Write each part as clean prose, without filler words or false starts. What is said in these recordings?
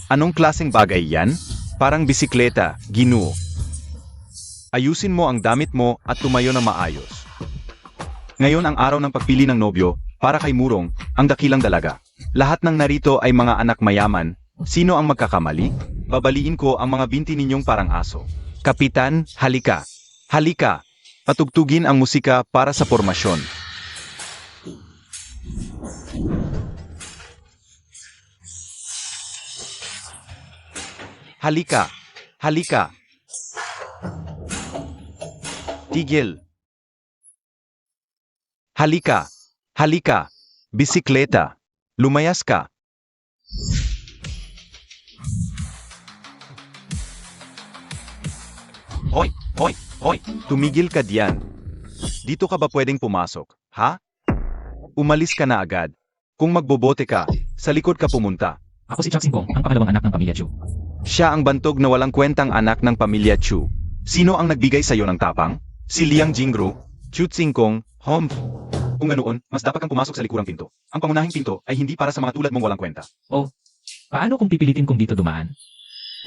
Anong klaseng bagay yan? Parang bisikleta, Ginoo. Ayusin mo ang damit mo at tumayo na maayos. Ngayon ang araw ng pagpili ng nobyo, para kay Murong, ang dakilang dalaga. Lahat ng narito ay mga anak mayaman. Sino ang magkakamali? Babaliin ko ang mga binti ninyong parang aso. Kapitan, halika. Halika. Patugtugin ang musika para sa pormasyon. Halika. Halika. Tigil. Halika. Halika. Bisikleta. Lumayas ka. Hoy! Hoy! Hoy! Tumigil ka diyan. Dito ka ba pwedeng pumasok, ha? Umalis ka na agad. Kung magbobote ka, sa likod ka pumunta. Ako si Chuck Singkong, ang pangalawang anak ng pamilya Chu. Siya ang bantog na walang kwentang anak ng pamilya Chu. Sino ang nagbigay sa'yo ng tapang? Si Liang Jingru, Chu Tsingkong, Hom. Kung ganoon, mas dapat kang pumasok sa likurang pinto. Ang pangunahing pinto ay hindi para sa mga tulad mong walang kwenta. Oh, paano kung pipilitin kong dito dumaan?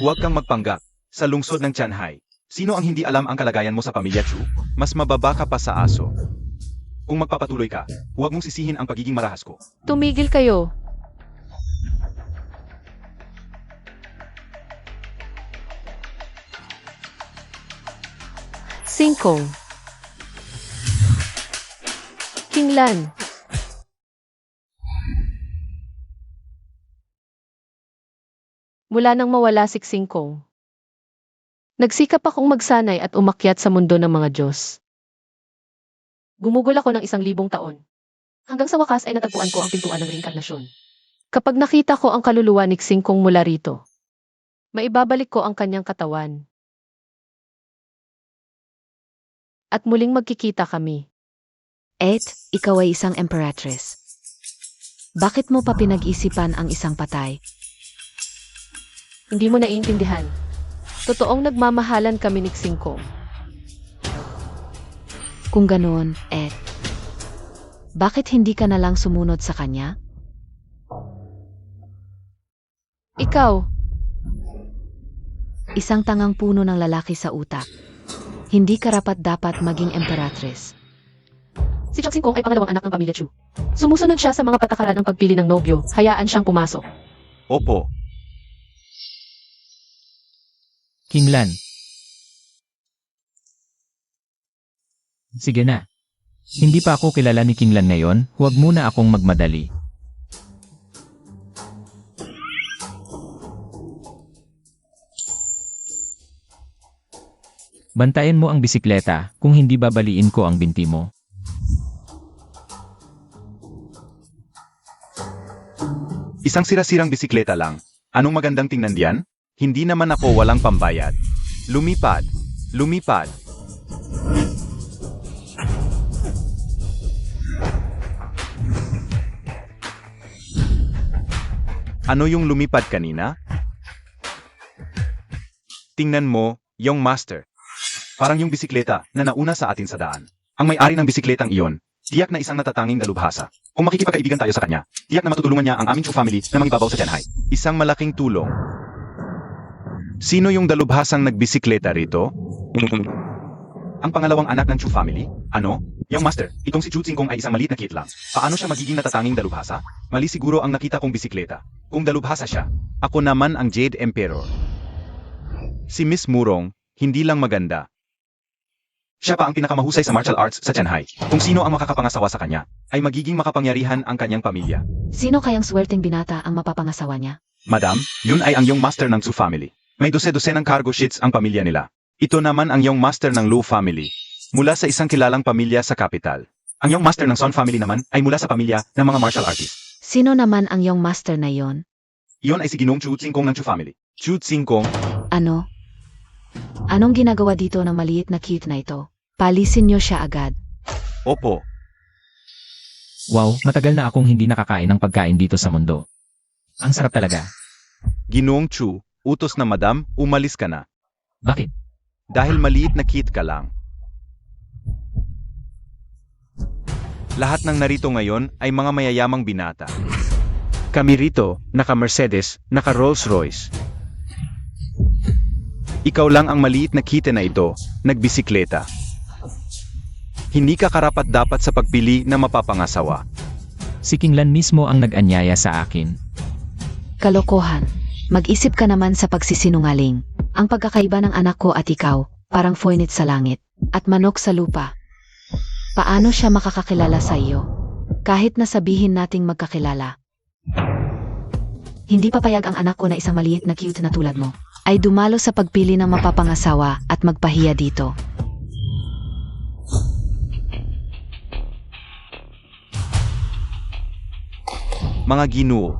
Huwag kang magpanggap. Sa lungsod ng Tianhai, sino ang hindi alam ang kalagayan mo sa pamilya Chu? Mas mababa ka pa sa aso. Kung magpapatuloy ka, huwag mong sisihin ang pagiging marahas ko. Tumigil kayo. Singkong. Kinglan. Mula nang mawala si Singkong, nagsikap akong magsanay at umakyat sa mundo ng mga Diyos. Gumugol ako ng 1,000 taon. Hanggang sa wakas ay natagpuan ko ang pintuan ng reinkarnasyon. Kapag nakita ko ang kaluluwa ni Singkong mula rito, maibabalik ko ang kanyang katawan. At muling magkikita kami. Ed, ikaw ay isang emperatrice. Bakit mo pa pinag-isipan ang isang patay? Hindi mo naiintindihan. Totoong nagmamahalan kami ni Singkong. Kung ganoon, Ed, bakit hindi ka na lang sumunod sa kanya? Ikaw, Isang tangang puno ng lalaki sa utak. Hindi karapat-dapat maging emperatrice. si Chuck Singkong ay pangalawang anak ng pamilya Chu. Sumusunod siya sa mga patakaran ng pagpili ng nobyo, hayaan siyang pumasok. Opo. Kinglan. Sige na. Hindi pa ako kilala ni Kinglan ngayon, huwag muna akong magmadali. Bantayan mo ang bisikleta, kung hindi babaliin ko ang binti mo. Isang sira-sirang bisikleta lang. Anong magandang tingnan diyan? Hindi naman ako walang pambayad. Lumipad. Lumipad. Ano yung lumipad kanina? Tingnan mo, yung master. Parang yung bisikleta na nauna sa atin sa daan. Ang may-ari ng bisikletang iyon, tiyak na isang natatanging dalubhasa. Kung makikipagkaibigan tayo sa kanya, tiyak na matutulungan niya ang aming Chu family na mangibabaw sa Tianhai. Isang malaking tulong. Sino yung dalubhasang nagbisikleta rito? Ang pangalawang anak ng Chu family? Ano? Yung master, itong si Chu Tsingkong ay isang maliit na kid lang. Paano siya magiging natatanging dalubhasa? Mali siguro ang nakita kong bisikleta. Kung dalubhasa siya, ako naman ang Jade Emperor. Si Miss Murong, hindi lang maganda. Siya pa ang pinakamahusay sa martial arts sa Tianhai. Kung sino ang makakapangasawa sa kanya, ay magiging makapangyarihan ang kanyang pamilya. Sino kayang swerteng binata ang mapapangasawa niya? Madam, yun ay ang Yong master ng Chu family. May dose-dose ng cargo ships ang pamilya nila. Ito naman ang Yong master ng Lu family. Mula sa isang kilalang pamilya sa kapital. Ang Yong master ng Son family naman ay mula sa pamilya ng mga martial artists. Sino naman ang iyong master na yon? Iyon ay si Ginong Chu Tsingkong ng Chu family. Chu Tsingkong, Ano? Anong ginagawa dito ng maliit na cute na ito? Palisin niyo siya agad. opo. Wow, matagal na akong hindi nakakain ng pagkain dito sa mundo. Ang sarap talaga. Ginoong Chu, utos na madam, umalis ka na. Bakit? Dahil maliit na kid ka lang. Lahat ng narito ngayon ay mga mayayamang binata. Kami rito, naka-Mercedes, naka-Rolls Royce. Ikaw lang ang maliit na kite na ito, nagbisikleta. Hindi ka karapat-dapat sa pagpili na mapapangasawa. Si Kinglan mismo ang nag-anyaya sa akin. Kalokohan. Mag-isip ka naman sa pagsisinungaling. Ang pagkakaiba ng anak ko at ikaw, parang foinit sa langit, at manok sa lupa. Paano siya makakakilala sa iyo? Kahit na sabihin nating magkakilala. Hindi papayag ang anak ko na isang maliit na cute na tulad mo ay dumalo sa pagpili ng mapapangasawa at magpahiya dito. Mga ginoo,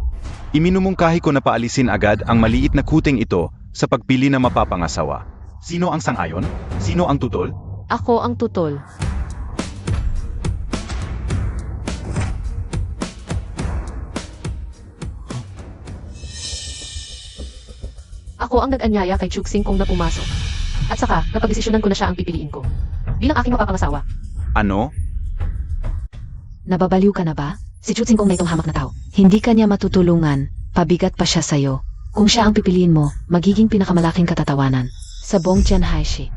iminumungkahi ko na paalisin agad ang maliit na kuting ito sa pagpili ng mapapangasawa. Sino ang sang-ayon? Sino ang tutol? Ako ang tutol. Ako ang nag-anyaya kay Chuxing kung na pumasok. At saka, napagdesisyonan ko na siya ang pipiliin ko. Bilang aking mapapangasawa. Ano? Nababaliw ka na ba? Si Chuxing Kong na itong hamak na tao. Hindi ka niya matutulungan, pabigat pa siya sa'yo. Kung siya ang pipiliin mo, magiging pinakamalaking katatawanan. Sa buong Tianhaishi.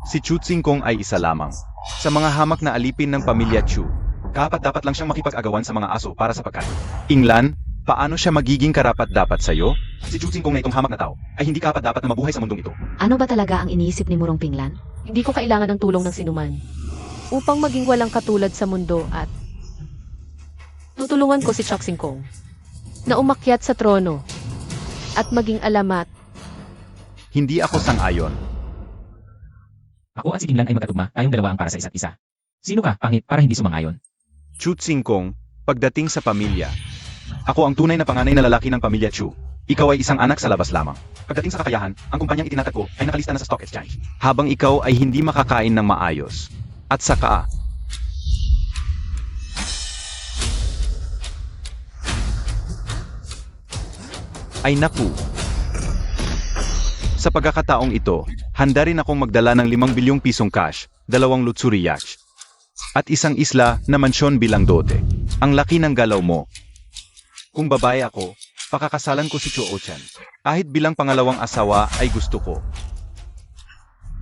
Si Chutsing Kong ay isa lamang. Sa mga hamak na alipin ng pamilya Chu, dapat lang siyang makipag-agawan sa mga aso para sa pagkain. Inglan, paano siya magiging karapat-dapat sa'yo? Si Chutsing Kong na itong hamak na tao ay hindi karapat-dapat na mabuhay sa mundong ito. Ano ba talaga ang iniisip ni Murong Pinglan? Hindi ko kailangan ng tulong ng sinuman. Upang maging walang katulad sa mundo at tutulungan ko si Chuxing Kong na umakyat sa trono at maging alamat. Hindi ako sang-ayon. Ako at si Kinglan ay magkatugma, tayong dalawa ang para sa isa't isa. Sino ka, pangit, para hindi sumangayon? Chutsing Kong, pagdating sa pamilya, ako ang tunay na panganay na lalaki ng pamilya Chu. Ikaw ay isang anak sa labas lamang. Pagdating sa kakayahan, ang kumpanyang itinatag ko ay nakalista na sa stock exchange. Habang ikaw ay hindi makakain ng maayos. At saka, ay naku. Sa pagkakataong ito, handa rin akong magdala ng 5 bilyong pisong cash, 2 luxury yachts, at isang isla na mansyon bilang dote. Ang laki ng galaw mo. Kung babae ako, pakakasalan ko si Chuo Chan. Kahit bilang pangalawang asawa ay gusto ko.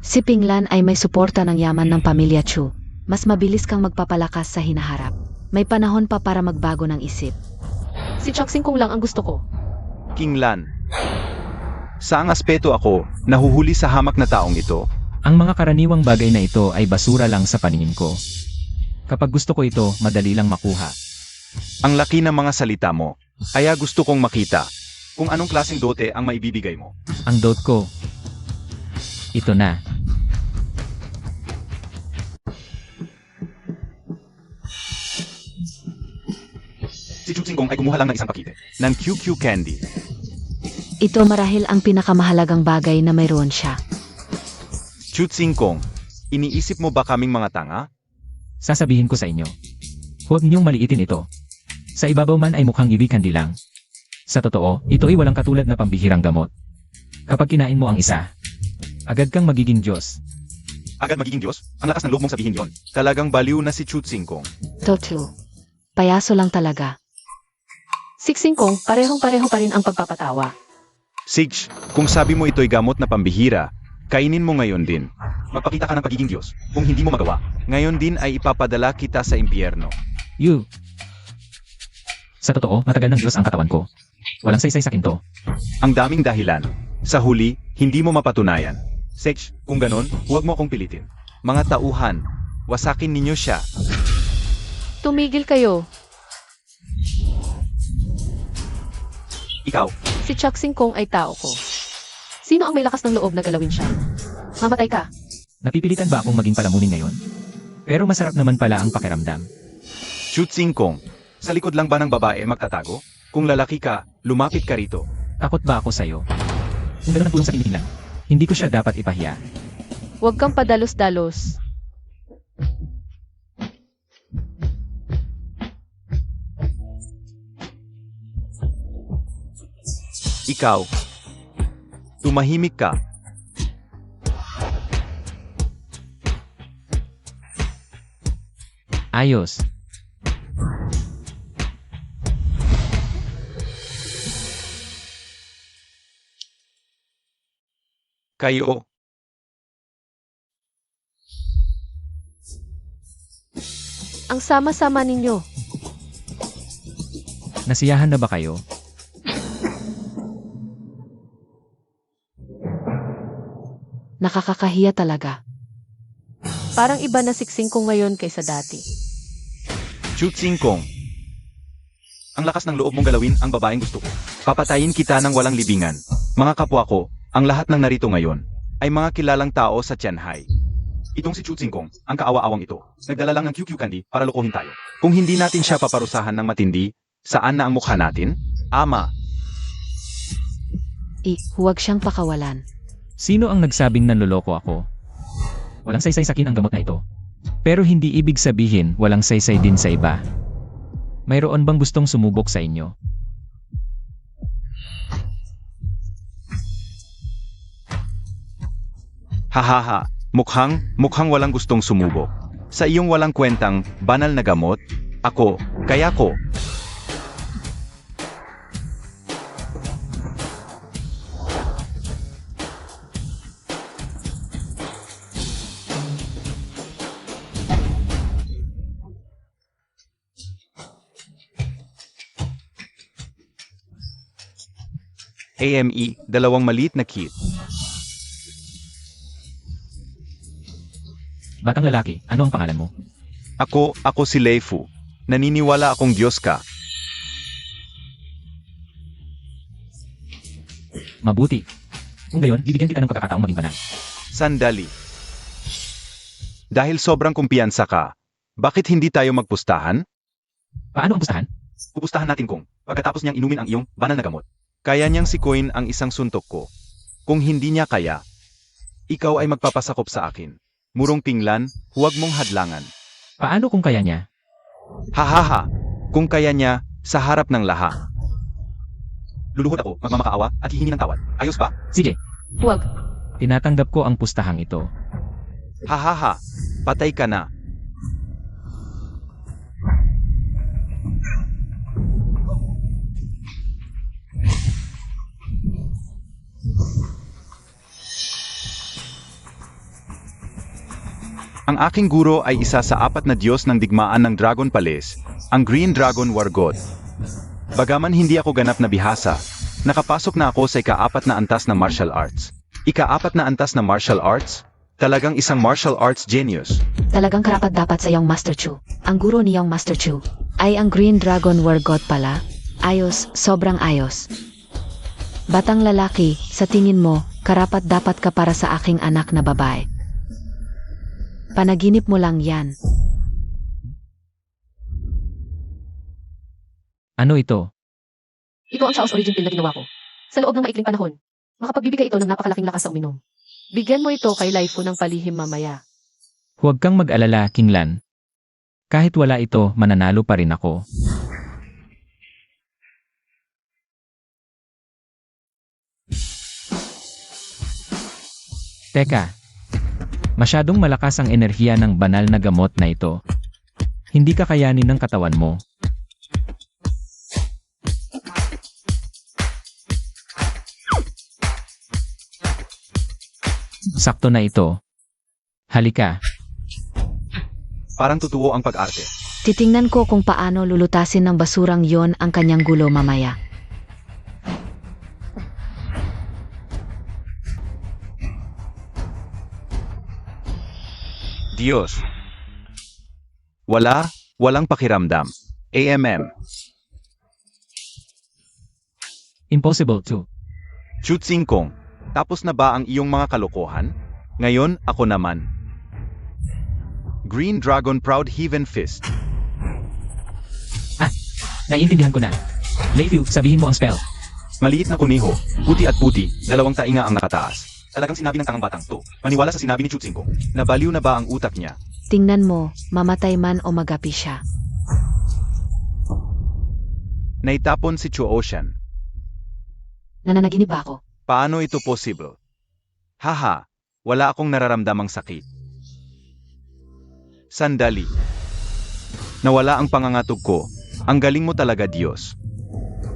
Si Pinglan ay may suporta ng yaman ng pamilya Chu. Mas mabilis kang magpapalakas sa hinaharap. May panahon pa para magbago ng isip. Si Chuxing Kong lang ang gusto ko. Kinglan. Saang aspeto ako nahuhuli sa hamak na taong ito? Ang mga karaniwang bagay na ito ay basura lang sa paningin ko. Kapag gusto ko ito, madali lang makuha. Ang laki ng mga salita mo. Kaya gusto kong makita kung anong klaseng dote ang maibibigay mo. Ang dote ko. Ito na. Si Chutsing Kong ay kumuha lang ng isang pakite ng QQ candy. Ito marahil ang pinakamahalagang bagay na mayroon siya. Chutsing Kong, iniisip mo ba kaming mga tanga? Sasabihin ko sa inyo. Huwag niyong maliitin ito. Sa ibabaw man ay mukhang ibig-kandi lang. Sa totoo, ito ay walang katulad na pambihirang gamot. Kapag kinain mo ang isa, agad kang magiging Diyos. Agad magiging Diyos? Ang lakas ng loob mong sabihin yon. Talagang baliw na si Chutsing Kong. Total. Payaso lang talaga. Sixing Kong, parehong-pareho pa rin ang pagpapatawa. Sige, kung sabi mo ito'y gamot na pambihira, kainin mo ngayon din. Magpakita ka ng pagiging Diyos. Kung hindi mo magawa, ngayon din ay ipapadala kita sa impyerno. You. Sa totoo, matagal ng Diyos ang katawan ko. Walang saysay sa kinto. Ang daming dahilan. Sa huli, hindi mo mapatunayan. Sige, kung ganon, huwag mo akong pilitin. Mga tauhan, wasakin ninyo siya. Tumigil kayo. Ikaw, Si Chuxing Kong ay tao ko. Sino ang may lakas ng loob na galawin siya? Mamatay ka. Napipilitan ba akong maging palamunin ngayon? Pero masarap naman pala ang pakiramdam. Chutsing Kong, sa likod lang ba ng babae magtatago? Kung lalaki ka, lumapit ka rito. Takot ba ako sa'yo? Kung gano'n ang tulong sa kinikilan, hindi ko siya dapat ipahiya. Huwag kang padalos-dalos. Ikaw, tumahimik ka. Ayos. Kayo, Ang sama-sama ninyo. Nasiyahan na ba kayo? Nakakakahiya talaga. Parang iba na siksing ko ngayon kaysa dati. Chutsingkong. Ang lakas ng loob mong galawin ang babaeng gusto ko. Papatayin kita ng walang libingan. Mga kapwa ko, ang lahat ng narito ngayon, ay mga kilalang tao sa Tianhai. Itong si Chutsingkong, ang kaawa-awang ito, nagdala lang ng QQ candy para lokohin tayo. Kung hindi natin siya paparusahan ng matindi, saan na ang mukha natin? Ama, Huwag siyang pakawalan. Sino ang nagsabing nanloloko ako? Walang saysay sa akin ang gamot na ito. Pero hindi ibig sabihin walang saysay din sa iba. Mayroon bang gustong sumubok sa inyo? hahaha, mukhang walang gustong sumubok. Sa iyong walang kwentang, banal na gamot, kaya ko. AME, dalawang maliit na kit. Batang lalaki, ano ang pangalan mo? Ako si Leifu. Naniniwala akong Diyos ka. Mabuti. Kung gayon, bibigyan kita ng pagkakataong maging banal. Sandali. Dahil sobrang kumpiyansa ka, bakit hindi tayo magpustahan? Paano ang pustahan? Pupustahan natin kung, pagkatapos niyang inumin ang iyong banal na gamot, kaya niyang sikuin ang isang suntok ko. Kung hindi niya kaya, ikaw ay magpapasakop sa akin. Murong tinglan, huwag mong hadlangan. Paano kung kaya niya? Hahaha, kung kaya niya, sa harap ng laha. Luluhod ako, magmamakaawa, at hihingi ng tawad. Ayos ba? Sige, Huwag. tinatanggap ko ang pustahang ito. Hahaha, patay ka na. Ang aking guro ay isa sa apat na Diyos ng digmaan ng Dragon Palace, ang Green Dragon War God. Bagaman hindi ako ganap na bihasa, nakapasok na ako sa ika-4 na antas na martial arts. Ika-4 na antas na martial arts? Talagang isang martial arts genius. Talagang karapat-dapat sa iyong Master Chu. Ang guro niyong Master Chu ay ang Green Dragon War God pala. Ayos, sobrang ayos. Batang lalaki, sa tingin mo, karapat-dapat ka para sa aking anak na babae. Panaginip mo lang yan. Ano ito? Ito ang Chaos Origin Pill na ginawa ko. Sa loob ng maikling panahon, makapagbibigay ito ng napakalaking lakas sa uminom. Bigyan mo ito kay Laifu ng palihim mamaya. Huwag kang mag-alala, Kinglan. Kahit wala ito, mananalo pa rin ako. Teka. Masyadong malakas ang enerhiya ng banal na gamot na ito. Hindi kakayanin ng katawan mo. Sakto na ito. Halika. Parang totoo ang pag-arte. Titingnan ko kung paano lulutasin ng basurang yon ang kanyang gulo mamaya. Diyos. Walang pakiramdam. AMM. Impossible to. Chutsingkong. Tapos na ba ang iyong mga kalokohan? Ngayon, ako naman. Green Dragon Proud Heaven Fist. Naiintindihan ko na. Leifu, sabihin mo ang spell. Maliit na kuniho, puti at puti, dalawang tainga ang nakataas. Talagang sinabi ng tangang batang to. Maniwala sa sinabi ni Chutsingkong. Nabaliw na ba ang utak niya? Tingnan mo, mamatay man o magapi siya. Naitapon si Chu Ocean. Nananaginip ba ako? Paano ito possible? Haha, wala akong nararamdamang sakit. Sandali. Nawala ang pangangatog ko. Ang galing mo talaga, Diyos.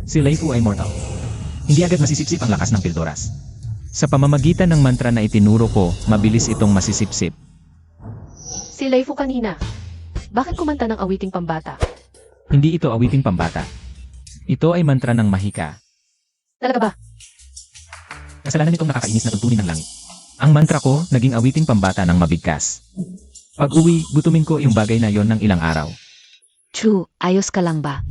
Si Leifu ay mortal. Hindi agad masisipsip ang lakas ng Pildoras. Sa pamamagitan ng mantra na itinuro ko, mabilis itong masisipsip. Si Leifu kanina. Bakit kumanta ng awiting pambata? Hindi ito awiting pambata. Ito ay mantra ng mahika. Talaga ba? Kasalanan nitong nakakainis na tuntunin ng langit. Ang mantra ko, naging awiting pambata ng mabigkas. Pag uwi, gutumin ko yung bagay na yon ng ilang araw. Chu, ayos ka lang ba?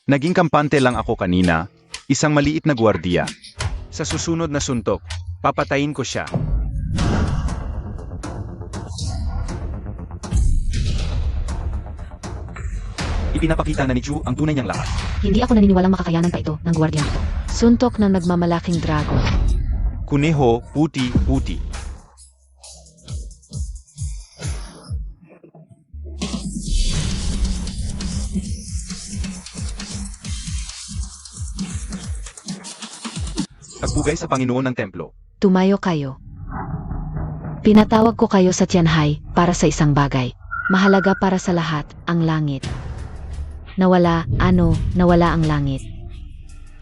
Naging kampante lang ako kanina, isang maliit na gwardiya. Sa susunod na suntok, papatayin ko siya. Ipinapakita na ni Chu ang tunay niyang lakas. Hindi ako naniniwalang makakayanan pa ito ng gwardiya nito. Suntok ng nagmamalaking dragon. Kuneho, puti, puti. Pagpugay sa Panginoon ng templo. Tumayo kayo. Pinatawag ko kayo sa Tianhai para sa isang bagay. Mahalaga para sa lahat, ang langit. Nawala ang langit.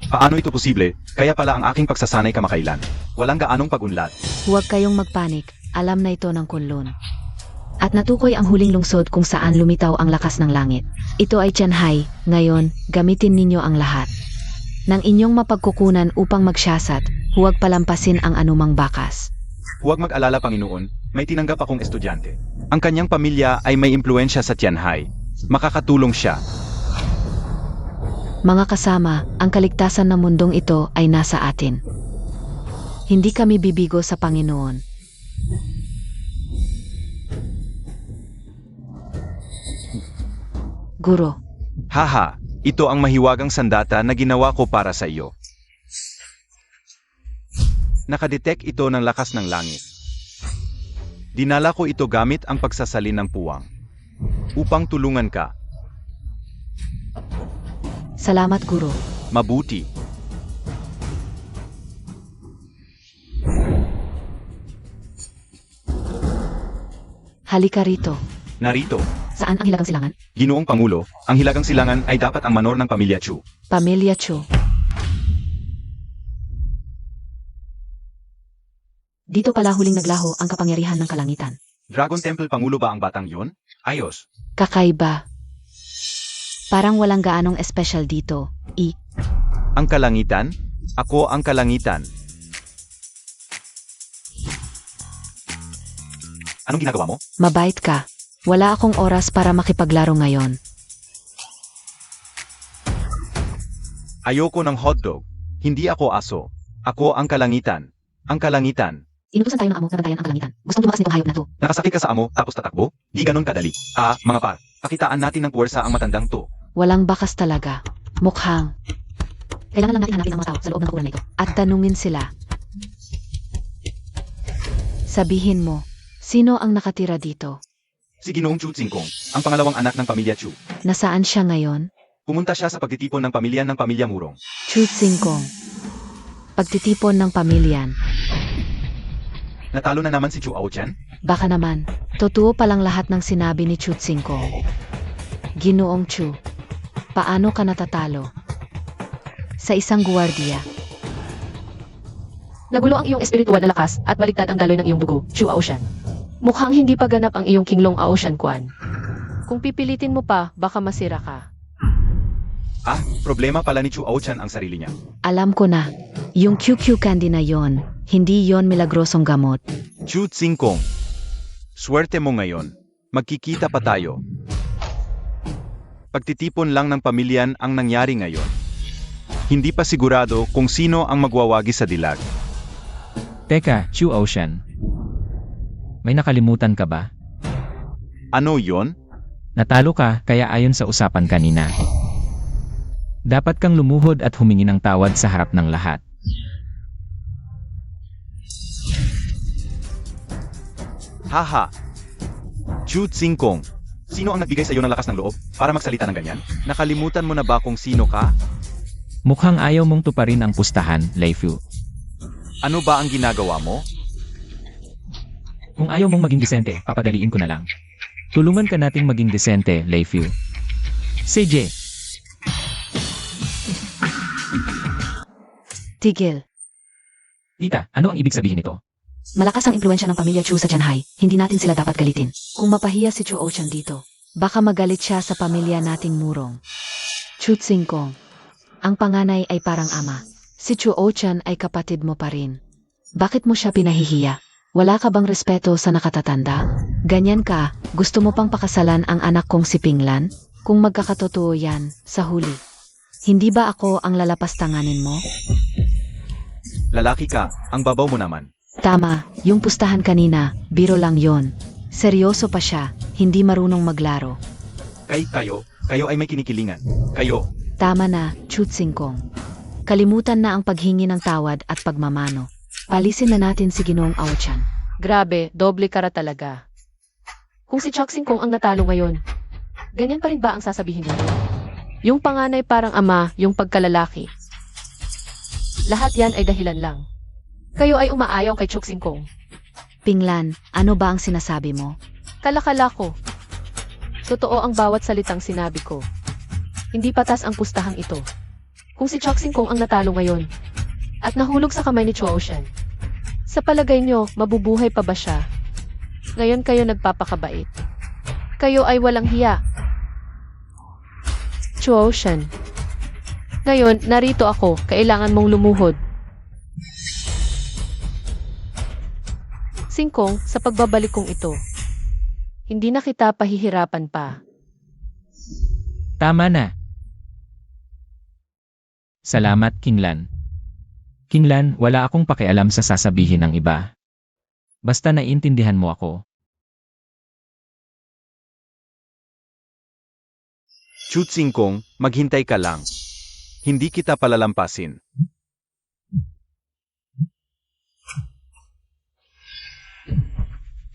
Paano ito posible? Kaya pala ang aking pagsasanay kamakailan. Walang gaanong pagunlad. Huwag kayong magpanik, alam na ito ng Kunlun. At natukoy ang huling lungsod kung saan lumitaw ang lakas ng langit. Ito ay Tianhai, ngayon, gamitin ninyo ang lahat ng inyong mapagkukunan upang magsiyasat, huwag palampasin ang anumang bakas. Huwag mag-alala, Panginoon, may tinanggap akong estudyante. Ang kanyang pamilya ay may impluensya sa Tianhai. Makakatulong siya. Mga kasama, ang kaligtasan ng mundong ito ay nasa atin. Hindi kami bibigo sa Panginoon. Guro, Haha, ito ang mahiwagang sandata na ginawa ko para sa iyo. Nakadetect ito ng lakas ng langit. Dinala ko ito gamit ang pagsasalin ng puwang. Upang tulungan ka. salamat Guro. Mabuti. Halika rito. Narito, Saan ang hilagang silangan? Ginoong Pangulo, ang hilagang silangan ay dapat ang manor ng pamilya Chu. Pamilya Chu. Dito pala huling naglaho ang kapangyarihan ng kalangitan. Dragon Temple Pangulo ba ang batang yon? Ayos. Kakaiba. Parang walang gaanong espesyal dito. Ang kalangitan? Ako ang kalangitan. Anong ginagawa mo? Mabait ka. Wala akong oras para makipaglaro ngayon. Ayoko ng hotdog. Hindi ako aso. Ako ang kalangitan. Ang kalangitan. Inutusan tayo ng amo na bantayan ang kalangitan. Gustong tumakas nitong hayop na to. Nakasakit ka sa amo tapos tatakbo? Di ganun kadali. Mga par. Pakitaan natin ng puwersa ang matandang to. Walang bakas talaga. Mukhang. Kailangan lang natin hanapin ang mga tao sa loob ng nakunan na ito. At tanungin sila. Sabihin mo, sino ang nakatira dito? Si Ginoong Chu Tsingkong, ang pangalawang anak ng pamilya Chu. Nasaan siya ngayon? Pumunta siya sa pagtitipon ng pamilya Murong. Chu Tsingkong. Pagtitipon ng pamilyan. Natalo na naman si Chu Aochan? Baka naman, totoo palang lahat ng sinabi ni Chu Tsingkong. Ginoong Chu, paano ka natatalo? Sa isang guwardiya. Nagulo ang iyong espiritual na lakas at baliktad ang daloy ng iyong dugo, Chu Aoshan. Mukhang hindi pa ganap ang iyong Kinglong Aoshan Kwan. Kung pipilitin mo pa, baka masira ka. Problema pala ni Chu Aochan ang sarili niya. Alam ko na, yung QQ candy na yon, hindi yon milagrosong gamot. Chu Tsingkong, swerte mo ngayon. Magkikita pa tayo. Pagtitipon lang ng pamilyan ang nangyari ngayon. Hindi pa sigurado kung sino ang magwawagi sa dilag. Teka, Chu Ocean. May nakalimutan ka ba? Ano yon? Natalo ka, kaya ayon sa usapan kanina. Dapat kang lumuhod at humingi ng tawad sa harap ng lahat. Haha. Chu Tsingkong, sino ang nagbigay sa iyo ng lakas ng loob para magsalita ng ganyan? Nakalimutan mo na ba kung sino ka? Mukhang ayaw mong tuparin ang pustahan, Leifu. Ano ba ang ginagawa mo? Kung ayaw mong maging desente, papadaliin ko na lang. Tulungan ka nating maging desente, Leifu. CJ. Tigil. Tita, ano ang ibig sabihin nito? Malakas ang impluensya ng pamilya Chu sa Tianhai. Hindi natin sila dapat galitin. Kung mapahiya si Chu Ochan dito, baka magalit siya sa pamilya nating murong. Chu Tsingkong. Ang panganay ay parang ama. Si Chu Ochan ay kapatid mo pa rin. Bakit mo siya pinahihiya? Wala ka bang respeto sa nakatatanda? Ganyan ka, gusto mo pang pakasalan ang anak kong si Pinglan? Kung magkakatotoo yan, sa huli. Hindi ba ako ang lalapastanganin mo? Lalaki ka, ang babaw mo naman. Tama, yung pustahan kanina, biro lang yon. Seryoso pa siya, hindi marunong maglaro. Kayo ay may kinikilingan. Kayo, Tama na, Chu Tsingkong. Kalimutan na ang paghingi ng tawad at pagmamano. Palisin na natin si Ginoong Aochan. Grabe, doble kara talaga. Kung si Choxing Kong ang natalo ngayon, ganyan pa rin ba ang sasabihin niyo? Yung panganay parang ama, yung pagkalalaki. Lahat yan ay dahilan lang. Kayo ay umaayaw kay Choxing Kong. Pinglan, ano ba ang sinasabi mo? Kalakala ko. Totoo ang bawat salitang sinabi ko. Hindi patas ang pustahang ito. Kung si Choxing Kong ang natalo ngayon, at nahulog sa kamay ni Chu Ochan, sa palagay nyo, mabubuhay pa ba siya? Ngayon kayo nagpapakabait. Kayo ay walang hiya. Chu Ochan. Ngayon, narito ako, kailangan mong lumuhod. Singkong, sa pagbabalik kong ito, hindi na kita pahihirapan pa. Tama na. Salamat, Kinglan. Kinglan, wala akong pakialam sa sasabihin ng iba. Basta naiintindihan mo ako. Chu Tsingkong, maghintay ka lang. Hindi kita palalampasin.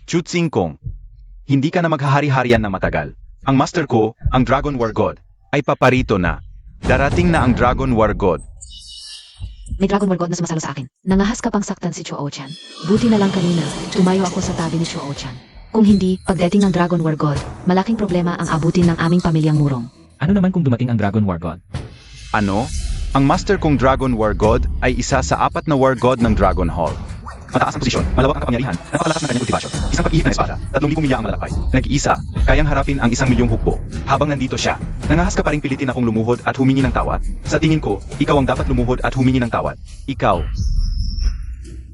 Chu Tsingkong, hindi ka na maghahari-harian na matagal. Ang master ko, ang Dragon War God, ay paparito na. Darating na ang Dragon War God. May Dragon War God na sumasalo sa akin. Nangahas ka pang saktan si Chu Ochan. Buti na lang kanina, tumayo ako sa tabi ni Chu Ochan. Kung hindi, pagdating ng Dragon War God, malaking problema ang abutin ng aming pamilyang murong. Ano naman kung dumating ang Dragon War God? Ano? Ang master kong Dragon War God ay isa sa 4 na War God ng Dragon Hall. Mataas ang posisyon, malawak ang kapangyarihan, napakalakas ng kanyang kultivasyon, isang pag-ihip na espada, 3,000 milya ang malakay. Nag-iisa, kayang harapin ang 1,000,000 hukbo. Habang nandito siya, nangahas ka pa rin pilitin akong lumuhod at humingi ng tawad. Sa tingin ko, ikaw ang dapat lumuhod at humingi ng tawad. Ikaw.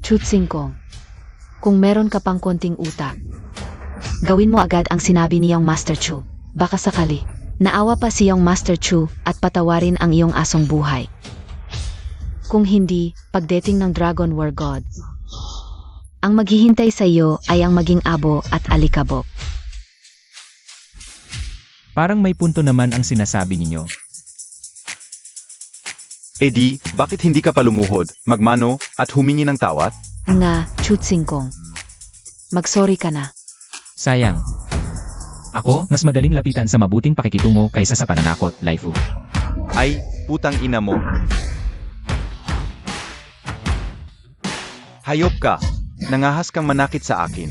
Chu Tsingkong, kung meron ka pang konting utak, gawin mo agad ang sinabi niyang Master Chu. Baka sakali, naawa pa siyang Master Chu at patawarin ang iyong asong buhay. Kung hindi, pagdating ng Dragon War God, ang maghihintay sa iyo ay ang maging abo at alikabok. Parang may punto naman ang sinasabi ninyo. Eddie, bakit hindi ka pa lumuhod, magmano, at humingi ng tawad? Nga, Chu Tsingkong. Magsorry ka na. Sayang. Ako, mas madaling lapitan sa mabuting pakikitungo kaysa sa pananakot, Laifu. Ay, putang ina mo. Hayop ka. Nangahas kang manakit sa akin.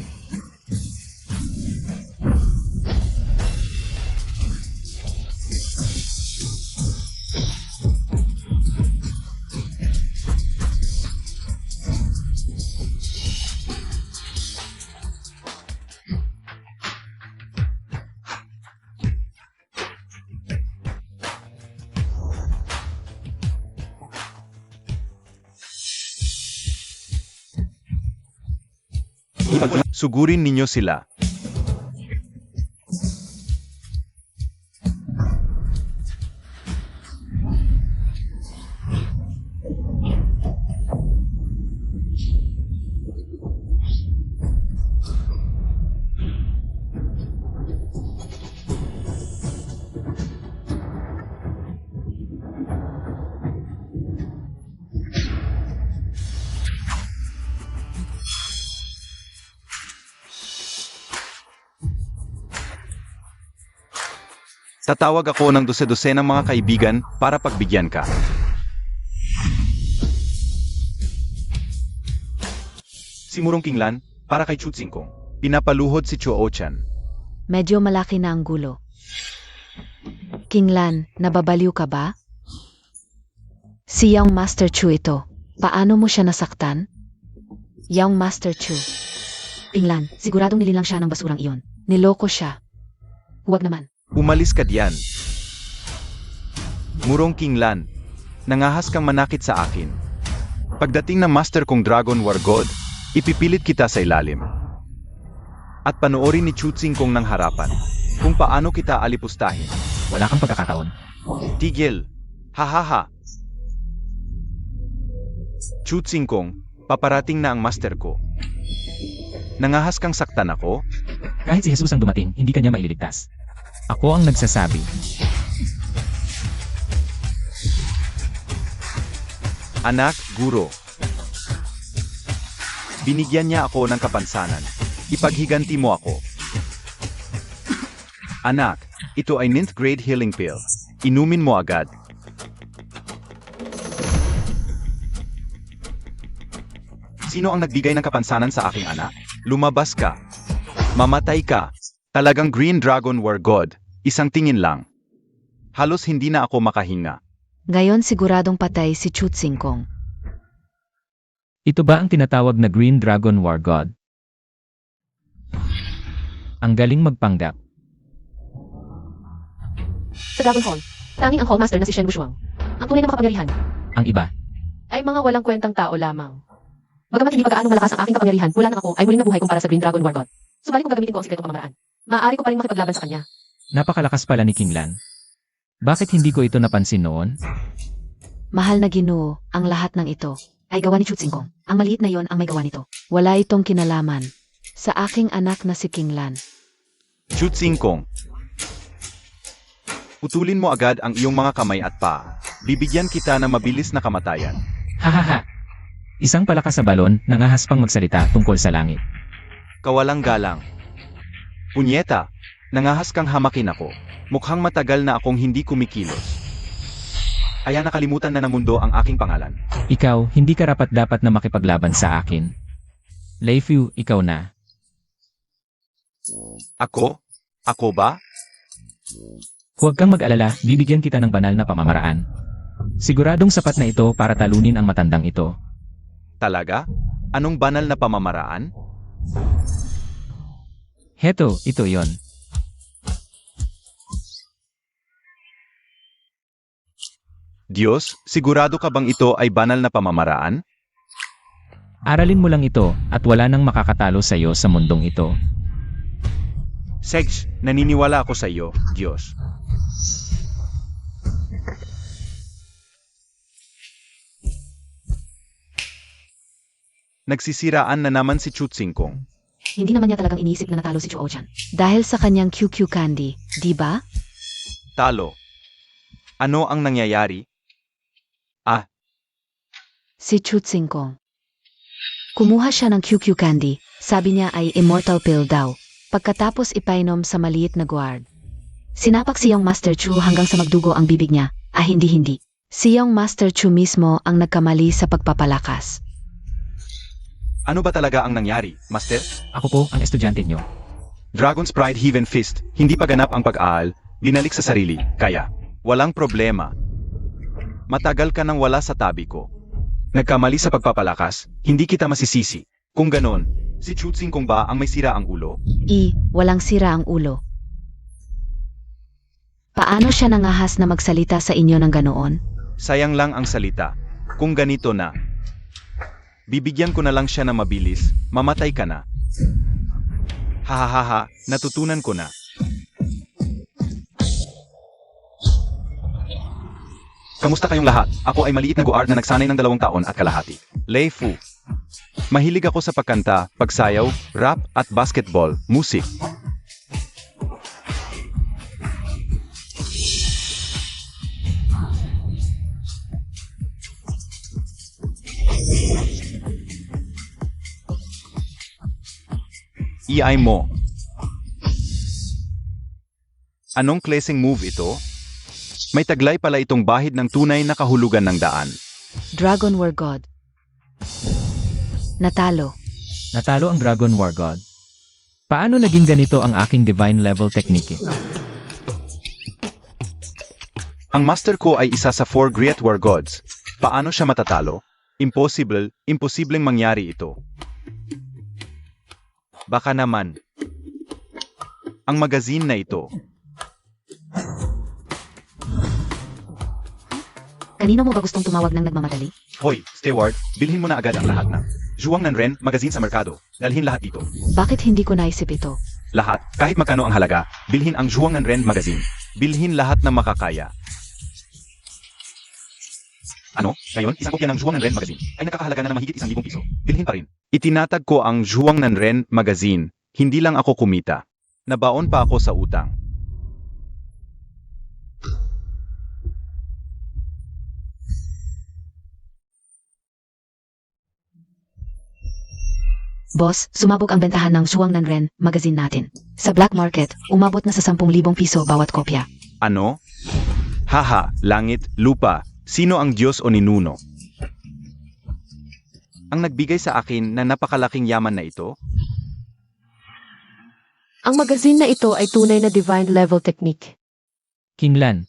Sugurin ninyo sila. Tatawag ako ng dose-dose ng mga kaibigan para pagbigyan ka. Si Murong Kinglan, para kay Chu Tsingkong, pinapaluhod si Chu Ochan. Medyo malaki na ang gulo. Kinglan, nababaliw ka ba? Siyang Master Chu ito. Paano mo siya nasaktan? Young Master Chu. Tinglan, siguradong nililang siya ng basurang iyon. Niloko siya. Huwag naman. Umalis ka diyan. Murong Kinglan, nangahas kang manakit sa akin. Pagdating ng Master kong Dragon War God, ipipilit kita sa ilalim. At panoorin ni Chutsing kong ng harapan kung paano kita alipustahin. Wala kang pagkakataon. Tigil. Hahaha. Chutsing kong, paparating na ang Master ko. Nangahas kang saktan ako? Kahit si Jesus ang dumating, hindi kanya maililigtas. Ako ang nagsasabi. Anak, guro. Binigyan niya ako ng kapansanan. Ipaghiganti mo ako. Anak, ito ay 9th grade healing pill. Inumin mo agad. Sino ang nagbigay ng kapansanan sa aking anak? Lumabas ka. Mamatay ka. Talagang Green Dragon War God. Isang tingin lang. Halos hindi na ako makahinga. Ngayon siguradong patay si Chutsing Kong. Ito ba ang tinatawag na Green Dragon War God? Ang galing magpanggap. Sa Dragon Hall, tanging ang Hallmaster na si Shen Wushuang. Ang tunay na makapangyarihan Ang iba, ay mga walang kwentang tao lamang. Bagamat hindi pa gaano malakas ang aking kapangyarihan, mula nang ako ay muling nabuhay kumpara sa Green Dragon War God. Subalit kung gagamitin ko ang sikretong pamamaraan, maaari ko pa rin makipaglaban sa kanya. napakalakas pala ni Kinglan. Bakit hindi ko ito napansin noon? Mahal na Ginoo, ang lahat ng ito ay gawa ni Chutsing Kong. Ang maliit na yon ang may gawa nito. Wala itong kinalaman sa aking anak na si Kinglan. Chutsing kong. Putulin mo agad ang iyong mga kamay at paa. Bibigyan kita ng mabilis na kamatayan. Hahaha. Isang palakas na balon, nangahas pang magsalita tungkol sa langit. Kawalang galang. Punyeta, nangahas kang hamakin ako. Mukhang matagal na akong hindi kumikilos. Kaya nakalimutan na ng mundo ang aking pangalan. Ikaw, hindi ka rapat-dapat na makipaglaban sa akin. Leifu, ikaw na. Ako? Ako ba? Huwag kang mag-alala, bibigyan kita ng banal na pamamaraan. Siguradong sapat na ito para talunin ang matandang ito. Talaga? Anong banal na pamamaraan? Heto, ito yon. Diyos, sigurado ka bang ito ay banal na pamamaraan? Aralin mo lang ito at wala nang makakatalo sa iyo sa mundong ito. Segs, naniniwala ako sa iyo, Diyos. Nagsisiraan na naman si Chutsing Kong. Hindi naman niya talagang iniisip na natalo si Chu Ochan. Dahil sa kanyang QQ candy, di ba? Talo. Ano ang nangyayari? Si Chutsing Kong. Kumuha siya ng QQ candy, sabi niya ay immortal pill daw, pagkatapos ipainom sa maliit na guard. Sinapak si Young Master Chu hanggang sa magdugo ang bibig niya, hindi. Si Young Master Chu mismo ang nagkamali sa pagpapalakas. Ano ba talaga ang nangyari, Master? Ako po ang estudyante nyo. Dragon's Pride Heaven Fist, hindi pa ganap ang pag-aal, binalik sa sarili, kaya, walang problema. Matagal ka nang wala sa tabi ko. Nagkamali sa pagpapalakas, hindi kita masisisi. Kung ganon, si Chutsing Kong ba ang may sira ang ulo? Walang sira ang ulo. Paano siya nangahas na magsalita sa inyo ng ganoon? Sayang lang ang salita. Kung ganito na, bibigyan ko na lang siya na mabilis, mamatay ka na. Hahaha, natutunan ko na. Kamusta kayong lahat? Ako ay maliit na guard na nagsanay ng 2 taon at kalahati. Lei Fu. Mahilig ako sa pagkanta, pagsayaw, rap at basketball, musik. Iay mo. Anong klaseng move ito? May taglay pala itong bahid ng tunay na kahulugan ng daan. Dragon War God. Natalo. Natalo ang Dragon War God. Paano naging ganito ang aking divine level technique? Ang master ko ay isa sa 4 Great War Gods. Paano siya matatalo? Imposibleng mangyari ito. Baka naman. Ang magazine na ito. Kanino mo ba gustong tumawag ng nagmamadali? Hoy, Steward, bilhin mo na agad ang lahat ng Zhuang Nanren magazine sa merkado. Dalhin lahat dito. Bakit hindi ko naisip ito? Lahat, kahit magkano ang halaga, bilhin ang Zhuang Nanren magazine. Bilhin lahat na makakaya. Ano? Ngayon, isang kopya ng Zhuang Nanren magazine ay nakakahalaga na ng mahigit 1,000 piso. Bilhin pa rin. Itinatag ko ang Zhuang Nanren magazine. Hindi lang ako kumita. Nabaon pa ako sa utang. Boss, sumabog ang bentahan ng Zhuang Nanren magazine natin. Sa black market, umabot na sa 10,000 piso bawat kopya. Ano? Haha, langit, lupa, sino ang Diyos o ninuno? Ang nagbigay sa akin na napakalaking yaman na ito? Ang magazine na ito ay tunay na divine level technique. King Lan.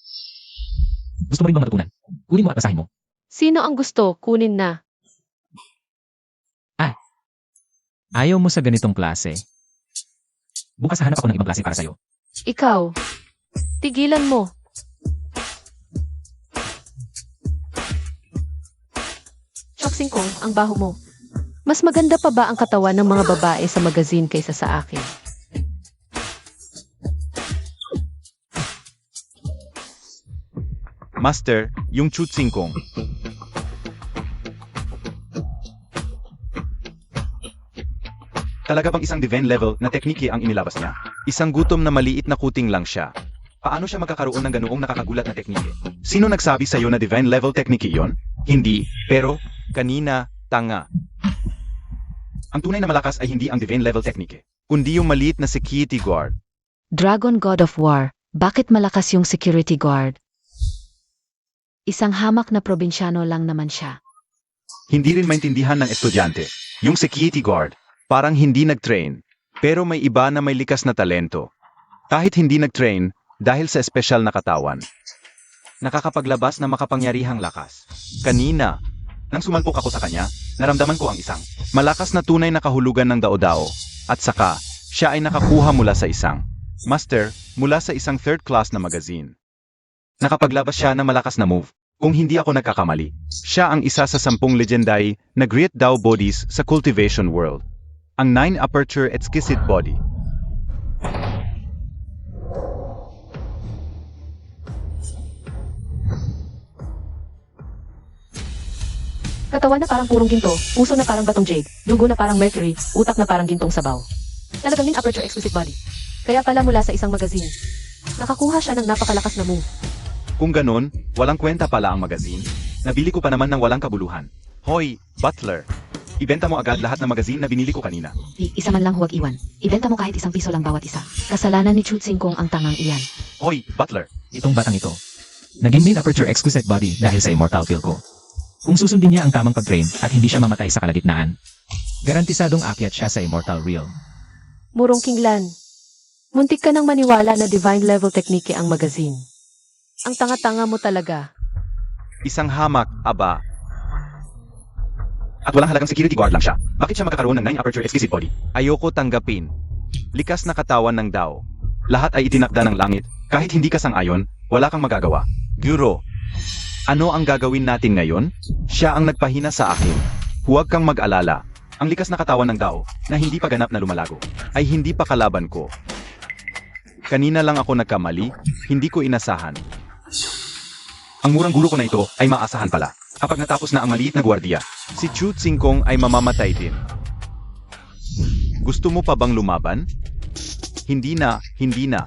Gusto mo rin bang matutunan? Kunin mo at basahin mo. Sino ang gusto, kunin na. Ayaw mo sa ganitong klase. Bukas hanap ako ng ibang klase para sa'yo. Ikaw, tigilan mo. Choksing ko, ang baho mo. Mas maganda pa ba ang katawan ng mga babae sa magazine kaysa sa akin? Master, yung chutsing kong. Talaga bang isang divine level na teknike ang inilabas niya? Isang gutom na maliit na kuting lang siya. Paano siya magkakaroon ng ganoong nakakagulat na teknike? Sino nagsabi sa'yo na divine level teknike yon? Hindi, pero kanina, tanga. Ang tunay na malakas ay hindi ang divine level teknike, kundi yung maliit na security guard. Dragon God of War, bakit malakas yung security guard? Isang hamak na probinsyano lang naman siya. Hindi rin maintindihan ng estudyante. Yung security guard, parang hindi nag-train, pero may iba na may likas na talento. Kahit hindi nag-train, dahil sa espesyal na katawan. Nakakapaglabas ng makapangyarihang lakas. Kanina, nang sumalpok ako sa kanya, naramdaman ko ang isang malakas na tunay na kahulugan ng dao-dao. At saka, siya ay nakakuha mula sa isang master mula sa isang third class na magazine. Nakapaglabas siya ng malakas na move. Kung hindi ako nagkakamali, siya ang isa sa 10 legendary na Great Dao bodies sa cultivation world. Ang 9 Aperture Exquisite Body. Katawan na parang purong ginto, puso na parang batong jade, dugo na parang mercury, utak na parang gintong sabaw. Talagang min aperture exquisite body. Kaya pala mula sa isang magazine. Nakakuha siya ng napakalakas na move. Kung ganon, walang kwenta pala ang magazine. Nabili ko pa naman ng walang kabuluhan. Hoy, Butler! Ibenta mo agad lahat ng magazine na binili ko kanina. Isa man lang huwag iwan. Ibenta mo kahit 1 piso lang bawat isa. Kasalanan ni Chutsing Kong ang tangang iyan. Hoy, Butler! Itong batang ito. Naging main aperture exquisite body dahil sa immortal feel ko. Kung susundin niya ang tamang pag-train at hindi siya mamatay sa kalagitnaan, garantisadong akyat siya sa immortal realm. Murong Kinglan. Muntik ka nang maniwala na divine level technique ang magazine. Ang tanga-tanga mo talaga. Isang hamak, aba. At walang halagang security guard lang siya. Bakit siya magkakaroon ng 9 Aperture Exquisite Body? Ayoko tanggapin. Likas na katawan ng Dao. Lahat ay itinakda ng langit. Kahit hindi ka sang-ayon, wala kang magagawa. Guro, ano ang gagawin natin ngayon? Siya ang nagpahina sa akin. Huwag kang mag-alala. Ang likas na katawan ng Dao, na hindi pa ganap na lumalago, ay hindi pa kalaban ko. Kanina lang ako nagkamali, hindi ko inasahan. Ang murang guro ko na ito ay maasahan pala. Kapag natapos na ang maliit na gwardiya, si Chu Tsingkong ay mamamatay din. Gusto mo pa bang lumaban? Hindi na, hindi na.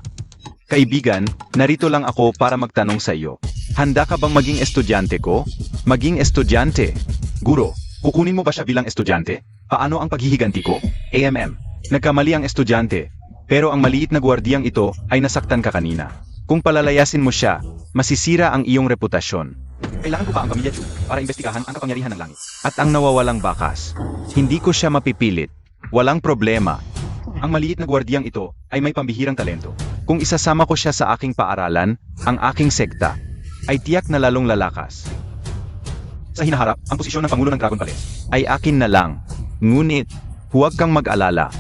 Kaibigan, narito lang ako para magtanong sa iyo. Handa ka bang maging estudyante ko? Maging estudyante. Guro, kukunin mo ba siya bilang estudyante? Paano ang paghihiganti ko? AMM. Nagkamali ang estudyante. Pero ang maliit na gwardiyang ito ay nasaktan ka kanina. Kung palalayasin mo siya, masisira ang iyong reputasyon. Kailangan ko pa ang pamilya Chu para imbestigahan ang kapangyarihan ng langit. At ang nawawalang bakas. Hindi ko siya mapipilit. Walang problema. Ang maliit na gwardiyang ito ay may pambihirang talento. Kung isasama ko siya sa aking paaralan, ang aking sekta, ay tiyak na lalong lalakas. Sa hinaharap, ang posisyon ng Pangulo ng Dragon Palace ay akin na lang. Ngunit, huwag kang mag-alala.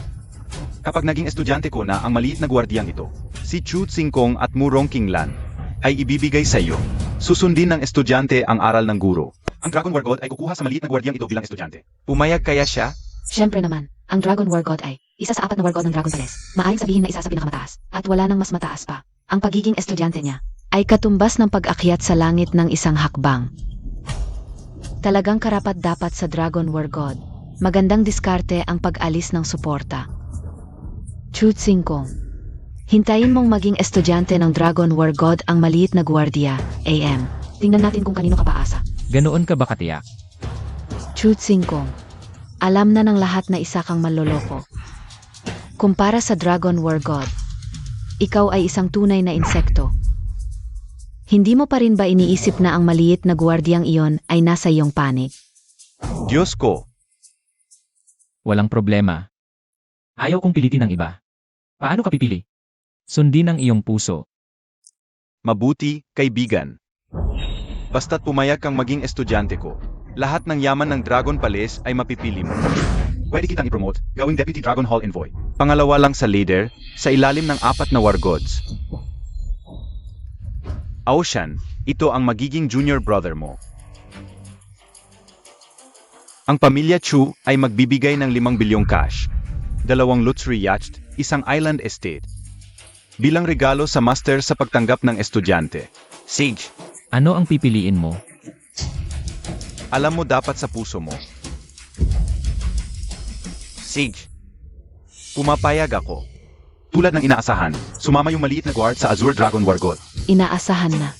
Kapag naging estudyante ko na ang maliit na gwardiyang ito, si Chu Tsingkong at Murong Kinglan, ay ibibigay sa iyo. Susundin ng estudyante ang aral ng guro. Ang Dragon War God ay kukuha sa maliit na gwardiyang ito bilang estudyante. Pumayag kaya siya? Siyempre naman, ang Dragon War God ay isa sa 4 na War God ng Dragon Palace. Maaring sabihin na isa sa pinakamataas, at wala nang mas mataas pa. Ang pagiging estudyante niya ay katumbas ng pag-akyat sa langit ng isang hakbang. Talagang karapat-dapat sa Dragon War God. Magandang diskarte ang pag-alis ng suporta. Chu Tsingkong, hintayin mong maging estudyante ng Dragon War God ang maliit na gwardiya, AM. Tingnan natin kung kanino ka paasa. Ganoon ka ba katiyak? Chu Tsingkong, alam na ng lahat na isa kang manloloko. Kumpara sa Dragon War God, ikaw ay isang tunay na insekto. Hindi mo pa rin ba iniisip na ang maliit na gwardiyang iyon ay nasa iyong panig? Diyos ko, Walang problema. Ayaw kong pilitin ng iba. Paano ka pipili? Sundin ang iyong puso. mabuti, kaibigan. Basta't pumayag kang maging estudyante ko, lahat ng yaman ng Dragon Palace ay mapipili mo. Pwede kitang i-promote, gawing Deputy Dragon Hall Envoy. Pangalawa lang sa leader, sa ilalim ng 4 na War Gods. Ocean, ito ang magiging junior brother mo. Ang pamilya Chu ay magbibigay ng 5 bilyong cash, 2 luxury yachts, 1 island estate, bilang regalo sa master sa pagtanggap ng estudyante. Sage, Ano ang pipiliin mo? alam mo dapat sa puso mo. Sage, pumapayag ako. Tulad ng inaasahan, sumama yung maliit na guard sa Azure Dragon War God. Inaasahan na.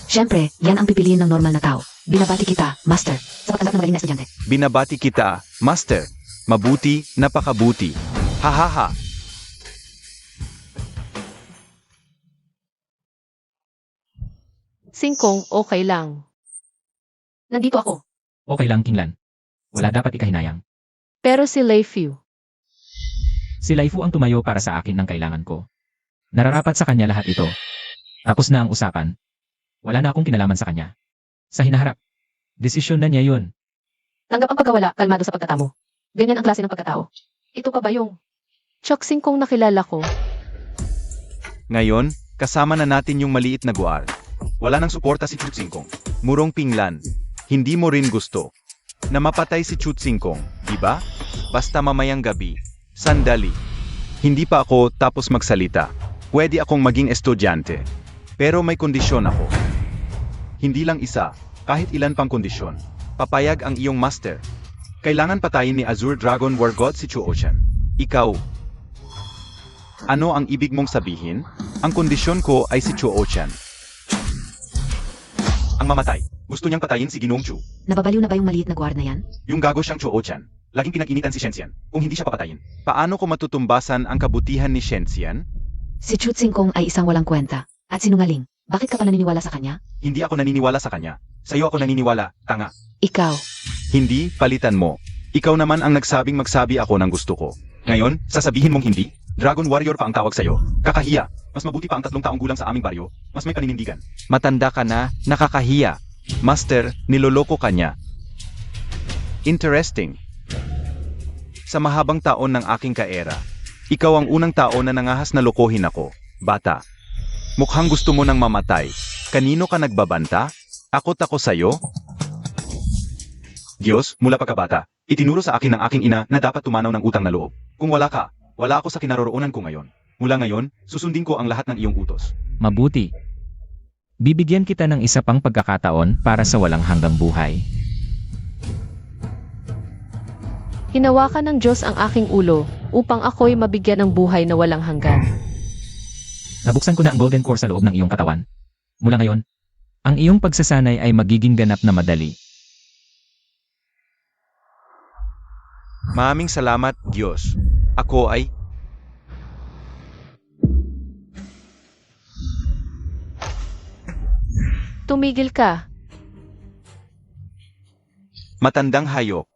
Siyempre, yan ang pipiliin ng normal na tao. Binabati kita, Master, sa pagtanggap ng magaling na estudyante. Binabati kita, Master. Mabuti, napakabuti. Hahaha. Singkong, okay lang. Nandito ako. Okay lang, Kinglan. Wala dapat ikahinayang. Pero si Leifu, Si Laifu ang tumayo para sa akin ng kailangan ko. Nararapat sa kanya lahat ito. Tapos na ang usapan. Wala na akong kinalaman sa kanya. Sa hinaharap. Desisyon na niya yun. tanggap ang pagkawala, kalmado sa pagkatamo. Ganyan ang klase ng pagkatao. Ito pa ba yung Chok Singkong nakilala ko? Ngayon, kasama na natin yung maliit na guard. Wala nang suporta si Chu Tsingkong. Murong Pinglan. Hindi mo rin gusto na mapatay si Chu Tsingkong, di ba? Basta mamayang gabi. Sandali. Hindi pa ako tapos magsalita. Pwede akong maging estudyante. Pero may kondisyon ako. Hindi lang isa, kahit ilan pang kondisyon. Papayag ang iyong master. Kailangan patayin ni Azure Dragon War God si Chu Ocean. Ikaw. Ano ang ibig mong sabihin? Ang kondisyon ko ay si Chu Ocean. Ang mamatay. Gusto niyang patayin si Ginoong Chu. Nababaliw na ba yung maliit na guard na yan? Yung gago siyang Chu Ocean. Laging pinag-initan si Shenxian. Kung hindi siya papatayin, paano ko matutumbasan ang kabutihan ni Shenxian? Si Chu Tsingkong ay isang walang kwenta at sinungaling. Bakit ka pa naniniwala sa kanya? Hindi ako naniniwala sa kanya. Sa'yo ako naniniwala, tanga. Ikaw. Hindi, palitan mo. Ikaw naman ang nagsabing magsabi ako ng gusto ko. Ngayon, sasabihin mong hindi? Dragon Warrior pa ang tawag sa'yo. Kakahiya. Mas mabuti pa ang 3 taong gulang sa aming baryo. Mas may paninindigan. Matanda ka na, nakakahiya. Master, niloloko ka niya. Interesting. Sa mahabang taon ng aking kaera, ikaw ang unang tao na nangahas na lokohin ako, bata. Mukhang gusto mo nang mamatay. Kanino ka nagbabanta? Akot ako sa'yo? Diyos, mula pagkabata, itinuro sa akin ng aking ina na dapat tumanaw ng utang na loob. Kung wala ka, wala ako sa kinaroroonan ko ngayon. Mula ngayon, susundin ko ang lahat ng iyong utos. Mabuti. Bibigyan kita ng isa pang pagkakataon para sa walang hanggang buhay. Hinawakan ng Diyos ang aking ulo upang ako'y mabigyan ng buhay na walang hanggan. Nabuksan ko na ang golden core sa loob ng iyong katawan. Mula ngayon, ang iyong pagsasanay ay magiging ganap na madali. Maraming salamat, Diyos. Ako ay... Tumigil ka. Matandang hayop.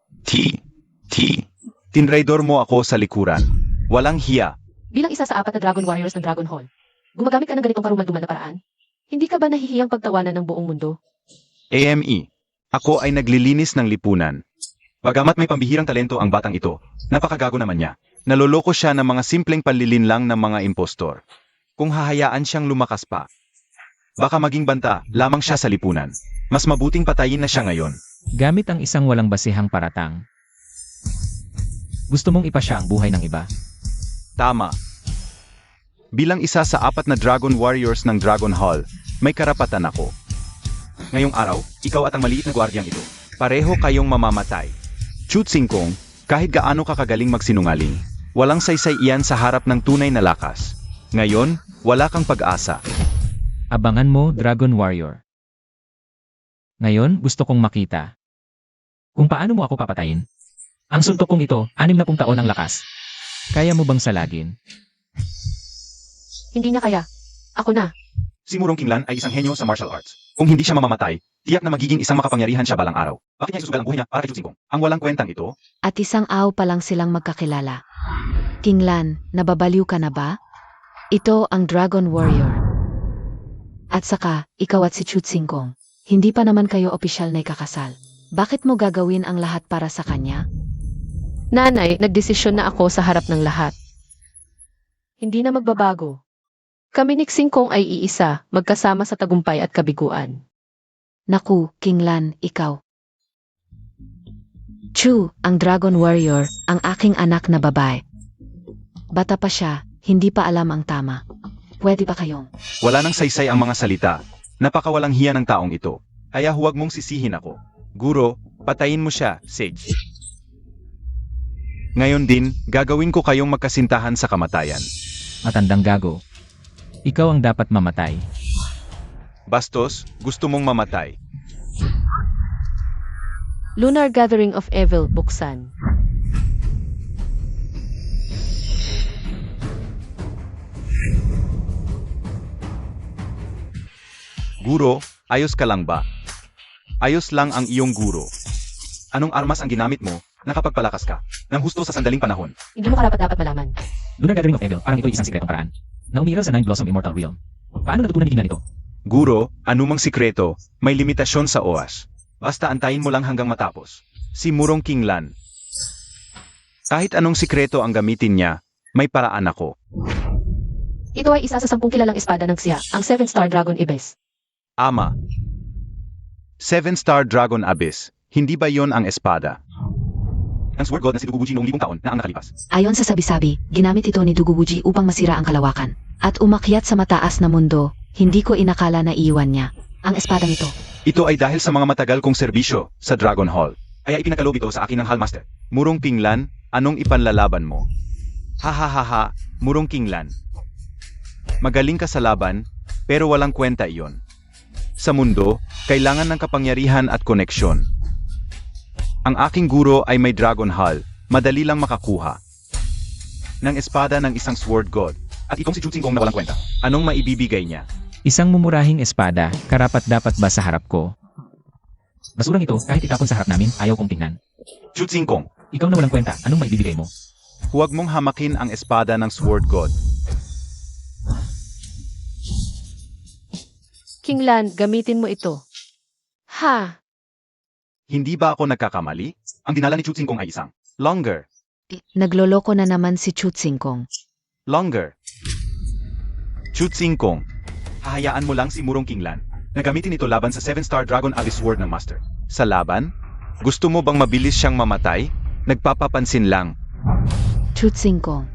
Tinraidor mo ako sa likuran. Walang hiya. Bilang isa sa 4 na Dragon Warriors ng Dragon Hall, gumagamit ka ng ganitong karumal-dumal na paraan? Hindi ka ba nahihiyang pagtawanan ng buong mundo? AME. Ako ay naglilinis ng lipunan. Bagamat may pambihirang talento ang batang ito, napakagago naman niya. Naloloko siya ng mga simpleng panlilinlang ng mga impostor. Kung hahayaan siyang lumakas pa, baka maging banta lamang siya sa lipunan. Mas mabuting patayin na siya ngayon. Gamit ang isang walang basihang paratang. Gusto mong ipasya ang buhay ng iba? Tama. Bilang isa sa 4 na Dragon Warriors ng Dragon Hall, may karapatan ako. Ngayong araw, ikaw at ang maliit na gwardyang ito, pareho kayong mamamatay. Chutsingkong, kahit gaano ka kagaling magsinungaling, walang saysay iyan sa harap ng tunay na lakas. Ngayon, wala kang pag-asa. Abangan mo, Dragon Warrior. Ngayon, gusto kong makita kung paano mo ako papatayin. Ang suntok kong ito, 60 taon ang lakas. Kaya mo bang salagin? Hindi niya kaya. Ako na. Si Murong Kinglan ay isang henyo sa martial arts. Kung hindi siya mamamatay, tiyak na magiging isang makapangyarihan siya balang araw. Bakit niya isusugal ang buhay niya para kay Chutsingkong? Ang walang kwentang ito? At isang aw pa lang silang magkakilala. Kinglan, nababaliw ka na ba? Ito ang Dragon Warrior. At saka, ikaw at si Chutsingkong. Hindi pa naman kayo opisyal na ikakasal. Bakit mo gagawin ang lahat para sa kanya? Nanay, nagdesisyon na ako sa harap ng lahat. Hindi na magbabago. Kami ni Xingkong ay iisa, magkasama sa tagumpay at kabiguan. Naku, Kinglan, ikaw. Chu, ang Dragon Warrior, ang aking anak na babae. Bata pa siya, hindi pa alam ang tama. Pwede ba kayong? Wala nang saysay ang mga salita. Napakawalang hiya ng taong ito. Kaya huwag mong sisihin ako. Guro, patayin mo siya, Sage. Ngayon din, gagawin ko kayong magkasintahan sa kamatayan. Matandang gago. Ikaw ang dapat mamatay. Bastos, gusto mong mamatay. Lunar Gathering of Evil, buksan. Guro, ayos ka lang ba? Ayos lang ang iyong guro. Anong armas ang ginamit mo, nakapagpalakas ka, ng husto sa sandaling panahon? Hindi mo karapat-dapat malaman. Lunar Gathering of Evil, parang ito ay isang sikretong paraan na umiral sa Nine Blossom Immortal Realm. Paano natutunan ni Kinglan ito? Guro, anumang sikreto, may limitasyon sa oras. Basta antayin mo lang hanggang matapos. Si Murong Kinglan. Kahit anong sikreto ang gamitin niya, may paraan ako. Ito ay isa sa 10 kilalang espada ng Xia, ang 7-star Dragon Ibis. Ama. 7-star Dragon Abyss, hindi ba yon ang espada? Ang Sword God na si Dugubuji noong 1000 taon na ang nakalipas. Ayon sa sabi-sabi, ginamit ito ni Dugubuji upang masira ang kalawakan. At umakyat sa mataas na mundo, hindi ko inakala na iiwan niya ang espadang ito. Ito ay dahil sa mga matagal kong serbisyo sa Dragon Hall. Kaya ipinagkaloob ito sa akin ng Hallmaster. Murong Kinglan, anong ipanlalaban mo? Ha, Murong Kinglan. Magaling ka sa laban, pero walang kwenta iyon. Sa mundo, kailangan ng kapangyarihan at koneksyon. Ang aking guro ay may Dragon Hall, madali lang makakuha. Ng espada ng isang Sword God, at itong si Chutsingkong na walang kwenta. Anong maibibigay niya? Isang mumurahing espada, karapat-dapat ba sa harap ko? Basurang ito, kahit itapon sa harap namin, ayaw kong tingnan. Chutsingkong, Ikaw na walang kwenta, anong maibibigay mo? huwag mong hamakin ang espada ng Sword God. Kinglan, gamitin mo ito. Ha! Hindi ba ako nagkakamali? Ang dinala ni Chutsingkong ay isang longer. Nagloloko na naman si Chutsingkong. Longer. Chutsingkong, hahayaan mo lang si Murong Kinglan na gamitin ito laban sa 7-star Dragon Abyss Sword ng Master. Sa laban? Gusto mo bang mabilis siyang mamatay? Nagpapapansin lang. Chutsingkong.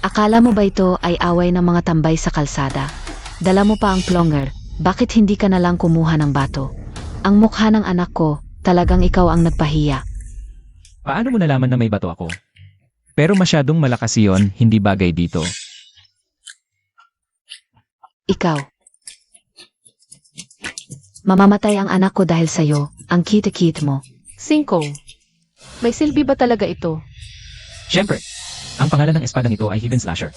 Akala mo ba ito ay away ng mga tambay sa kalsada? Dala mo pa ang plonger, bakit hindi ka na lang kumuha ng bato? Ang mukha ng anak ko, talagang ikaw ang nagpahiya. Paano mo nalaman na may bato ako? Pero masyadong malakas iyon, hindi bagay dito. Ikaw. Mamamatay ang anak ko dahil sa'yo, ang cute-cute mo. Xingkong, may silbi ba talaga ito? Siyempre, ang pangalan ng espadang ito ay Hidden Slasher.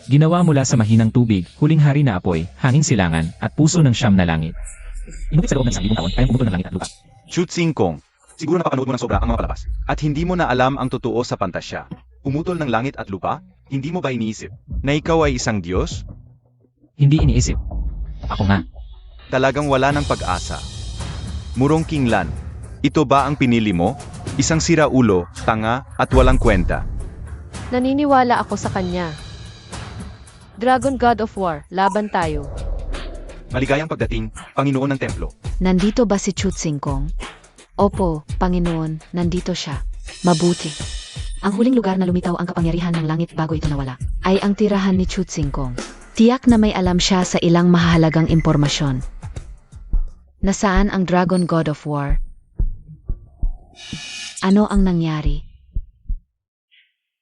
Ginawa mula sa mahinang tubig, huling hari na apoy, hanging silangan, at puso ng siyam na langit. Inukit sa loob ng 1,000 taon, kayang pumutol ng langit at lupa. Chutsingkong, siguro napapanood mo ng sobra ang mga palabas. At hindi mo na alam ang totoo sa pantasya. Umutol ng langit at lupa? Hindi mo ba iniisip na ikaw ay isang Diyos? Hindi iniisip. Ako nga. Talagang wala ng pag-asa. Murong Kinglan, ito ba ang pinili mo? Isang siraulo, tanga, at walang kwenta. Naniniwala ako sa kanya. Dragon God of War, laban tayo. Maligayang pagdating, Panginoon ng Templo. Nandito ba si Chutsingkong? Opo, Panginoon, nandito siya. Mabuti. Ang huling lugar na lumitaw ang kapangyarihan ng langit bago ito nawala ay ang tirahan ni Chutsingkong. Tiyak na may alam siya sa ilang mahalagang impormasyon. Nasaan ang Dragon God of War? Ano ang nangyari?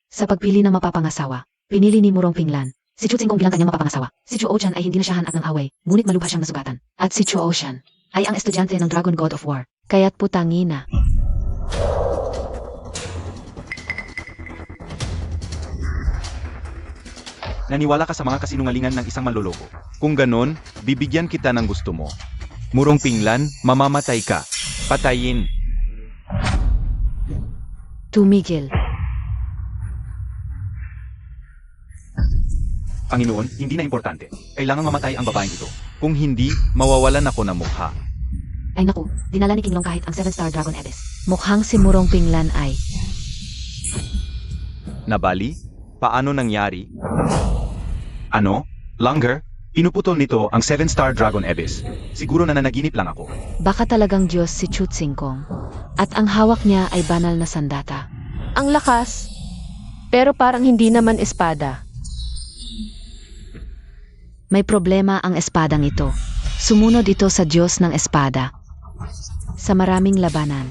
Sa pagpili ng mapapangasawa, pinili ni Murong Pinglan si Chutsingkong bilang kanyang mapapangasawa. Si Chu Ocean ay hindi na siya hanap ng away, ngunit malubha siyang nasugatan. At si Chu Ocean ay ang estudyante ng Dragon God of War. Kaya't putangina. Naniwala ka sa mga kasinungalingan ng isang manloloko. Kung ganon, bibigyan kita ng gusto mo. Murong Pinglan, mamamatay ka. Patayin. Tumigil. Panginoon, hindi na importante. Kailangang mamatay ang babaeng ito. Kung hindi, mawawalan ako ng mukha. Ay naku, dinala ni Kinglong kahit ang 7-star Dragon Abyss. Mukhang si Murong Pinglan ay... Nabali? Paano nangyari? Ano? Longer? Pinuputol nito ang 7-star Dragon Abyss. Siguro na nanaginip lang ako. Baka talagang Diyos si Chutsingkong. At ang hawak niya ay banal na sandata. Ang lakas. Pero parang hindi naman espada. May problema ang espadang ito. Sumunod ito sa Diyos ng espada. Sa maraming labanan.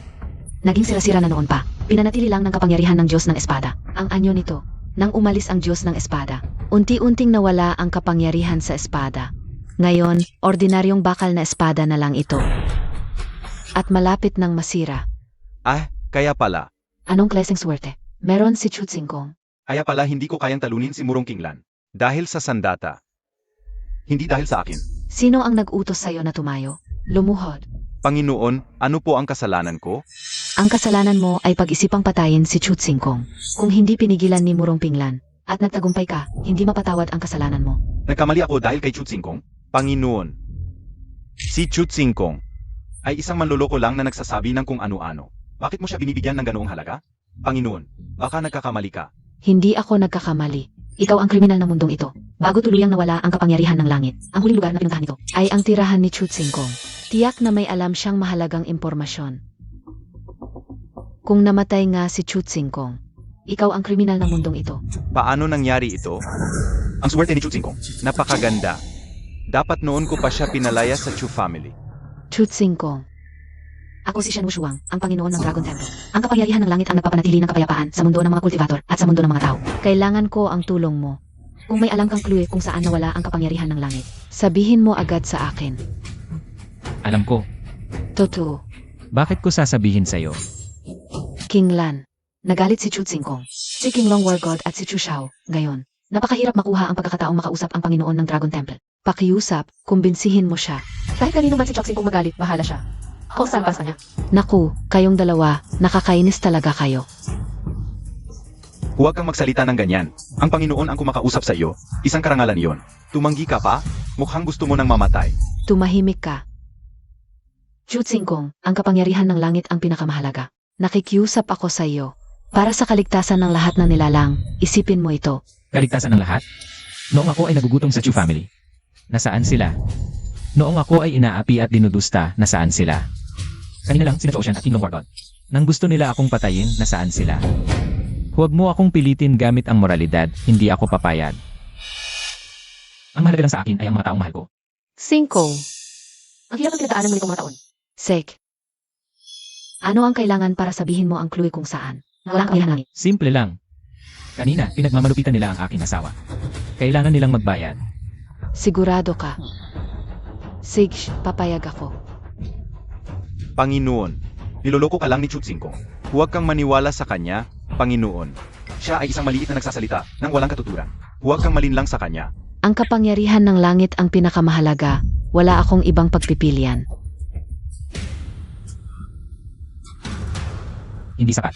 Naging sira-sira na noon pa. Pinanatili lang ng kapangyarihan ng Diyos ng espada. Ang anyo nito. Nang umalis ang Diyos ng espada, unti-unting nawala ang kapangyarihan sa espada. Ngayon, ordinaryong bakal na espada na lang ito. At malapit nang masira. Kaya pala. Anong klaseng swerte? Meron si Chutsingkong. Kaya pala hindi ko kayang talunin si Murong Kinglan. Dahil sa sandata. Hindi dahil sa akin. Sino ang nag-utos sa'yo na tumayo? Lumuhod. Panginoon, ano po ang kasalanan ko? Ang kasalanan mo ay pag-isipang patayin si Chutsingkong. Kung hindi pinigilan ni Murong Pinglan, at nagtagumpay ka, hindi mapatawad ang kasalanan mo. Nagkamali ako dahil kay Chutsingkong? Panginoon. Si Chutsingkong ay isang manloloko lang na nagsasabi ng kung ano-ano. Bakit mo siya binibigyan ng ganoong halaga? Panginoon, baka nagkakamali ka. Hindi ako nagkakamali. Ikaw ang kriminal ng mundong ito. Bago tuluyang nawala ang kapangyarihan ng langit, ang huling lugar na pinuntahan nito ay ang tirahan ni Chutsingkong. Tiyak na may alam siyang mahalagang impormasyon. Kung namatay nga si Chutsingkong, ikaw ang kriminal ng mundong ito. Paano nangyari ito? Ang swerte ni Chutsingkong. Napakaganda. Dapat noon ko pa siya pinalaya sa Chu family. Chutsingkong. Ako si Shen Wushuang, ang Panginoon ng Dragon Temple. Ang kapangyarihan ng langit ang nagpapanatili ng kapayapaan sa mundo ng mga kultivator at sa mundo ng mga tao. Kailangan ko ang tulong mo. Kung may alam kang clue kung saan nawala ang kapangyarihan ng langit, sabihin mo agad sa akin. Alam ko. Totoo. Bakit ko sasabihin sa'yo? Kinglan. Nagalit si Chutsingkong, si Kinglong War God at si Chu Xiao. Ngayon, napakahirap makuha ang pagkakataong makausap ang Panginoon ng Dragon Temple. Pakiusap, kumbinsihin mo siya. Kahit kanino man si Chutsingkong magalit, bahala siya. Ako saan pa sa niya. Naku, kayong dalawa, nakakainis talaga kayo. Huwag kang magsalita ng ganyan. Ang Panginoon ang kumakausap sa iyo. Isang karangalan iyon. Tumanggi ka pa? Mukhang gusto mo nang mamatay. Tumahimik ka. Chutsingkong, ang kapangyarihan ng langit ang pinakamahalaga. Nakikiusap ako sa iyo. Para sa kaligtasan ng lahat ng nilalang, isipin mo ito. Kaligtasan ng lahat? Noong ako ay nagugutom sa Chu family. Nasaan sila? Noong ako ay inaapi at dinudusta, nasaan sila? Kanina lang sina Chu Ocean at Kinglong War God. Nang gusto nila akong patayin, nasaan sila? Huwag mo akong pilitin gamit ang moralidad, hindi ako papayag. Ang mahalaga lang sa akin ay ang mga taong mahal ko. 5. Ang hirap ang pinagdaanan mo nitong mga taon. Sek. Ano ang kailangan para sabihin mo ang clue kung saan? Walang kayahan. Simple lang. Kanina, pinagmamalupitan nila ang aking asawa. Kailangan nilang magbayad. Sigurado ka. Sige, papayag ako. Panginoon, niloloko ka lang ni Chutsingkong. Huwag kang maniwala sa kanya, Panginoon. Siya ay isang maliit na nagsasalita ng walang katuturan. Huwag kang malinlang sa kanya. Ang kapangyarihan ng langit ang pinakamahalaga. Wala akong ibang pagpipilian. Hindi sapat.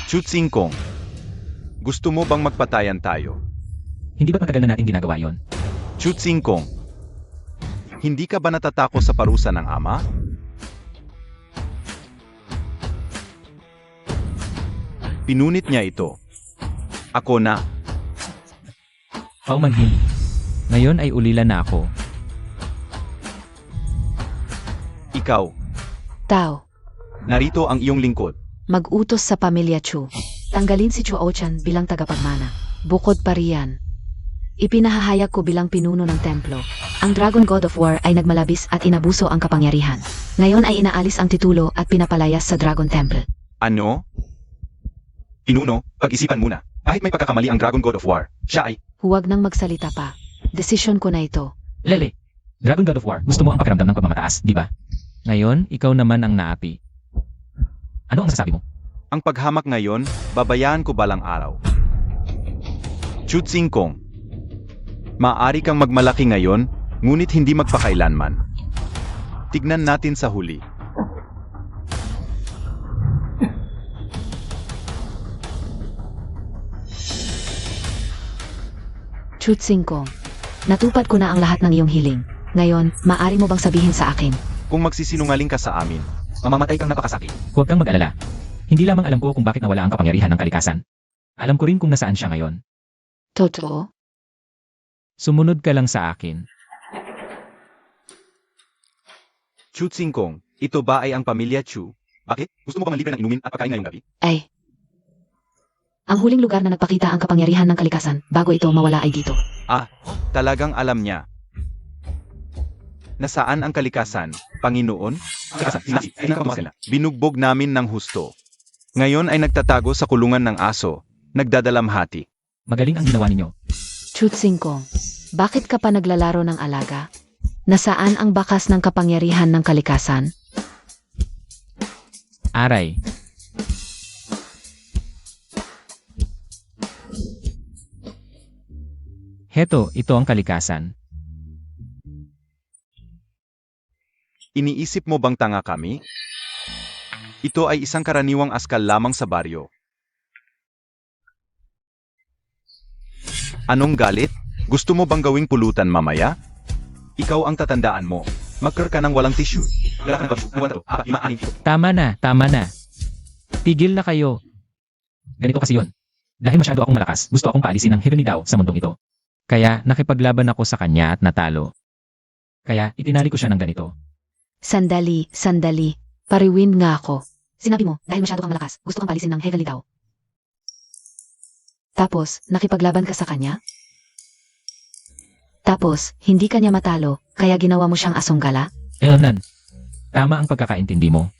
Chutsingkong, gusto mo bang magpatayan tayo? Hindi ba matagal na natin ginagawa yon? Chutsingkong, hindi ka ba natatakot sa parusa ng ama? Pinunit niya ito. Ako na. Paumanhin. Ngayon ay ulila na ako. Ikaw. Tao, Narito ang iyong lingkod. mag-utos sa pamilya Chu. Tanggalin si Chu Ochan bilang tagapagmana. Bukod pa riyan, ipinahahayag ko bilang pinuno ng templo. Ang Dragon God of War ay nagmalabis at inabuso ang kapangyarihan. Ngayon ay inaalis ang titulo at pinapalayas sa Dragon Temple. Ano? Pinuno, pag-isipan muna. Kahit may pagkakamali ang Dragon God of War, siya ay... Huwag nang magsalita pa. Desisyon ko na ito. Lele, Dragon God of War, gusto mo ang pakiramdam ng pagmamataas, di ba? Ngayon, ikaw naman ang naapi. Ano ang masasabi mo? Ang paghamak ngayon, babayaan ko balang araw. Chutsing Kong. Maaari kang magmalaki ngayon, ngunit hindi magpakailanman. Tignan natin sa huli. Chutsing Kong, natupad ko na ang lahat ng iyong hiling. Ngayon, maaari mo bang sabihin sa akin? Kung magsisinungaling ka sa amin, mamamatay kang napakasakit. Huwag kang mag-alala. Hindi lamang alam ko kung bakit nawala ang kapangyarihan ng kalikasan. Alam ko rin kung nasaan siya ngayon. Totoo? Sumunod ka lang sa akin. Chutsing Kong, ito ba ay ang pamilya Chu? Bakit? Gusto mo ba manlibre ng inumin at pagkain ngayong gabi? Ay. Ang huling lugar na nagpakita ang kapangyarihan ng kalikasan bago ito mawala ay dito. Talagang alam niya. Nasaan ang kalikasan, Panginoon? Binugbog namin ng husto. Ngayon ay nagtatago sa kulungan ng aso, nagdadalamhati. Magaling ang ginawa ninyo. Chutsing Kong, bakit ka pa naglalaro ng alaga? Nasaan ang bakas ng kapangyarihan ng kalikasan? Aray. Heto, ito ang kalikasan. Iniisip mo bang tanga kami? Ito ay isang karaniwang askal lamang sa baryo. Anong galit? Gusto mo bang gawing pulutan mamaya? Ikaw ang tatandaan mo. Magkar ka ng walang tissue. Tama na, tama na. Tigil na kayo. Ganito kasi yun. Dahil masyado akong malakas, gusto akong paalisin ng Heavenly Dao sa mundong ito. Kaya nakipaglaban ako sa kanya at natalo. Kaya itinali ko siya ng ganito. Sandali, sandali. Pariwin nga ako. Sinabi mo, dahil masyado kang malakas, gusto kang palisin ng Heavenly Dao. Tapos, nakipaglaban ka sa kanya? Tapos, hindi kanya matalo, kaya ginawa mo siyang asunggala? Nan, tama ang pagkakaintindi mo.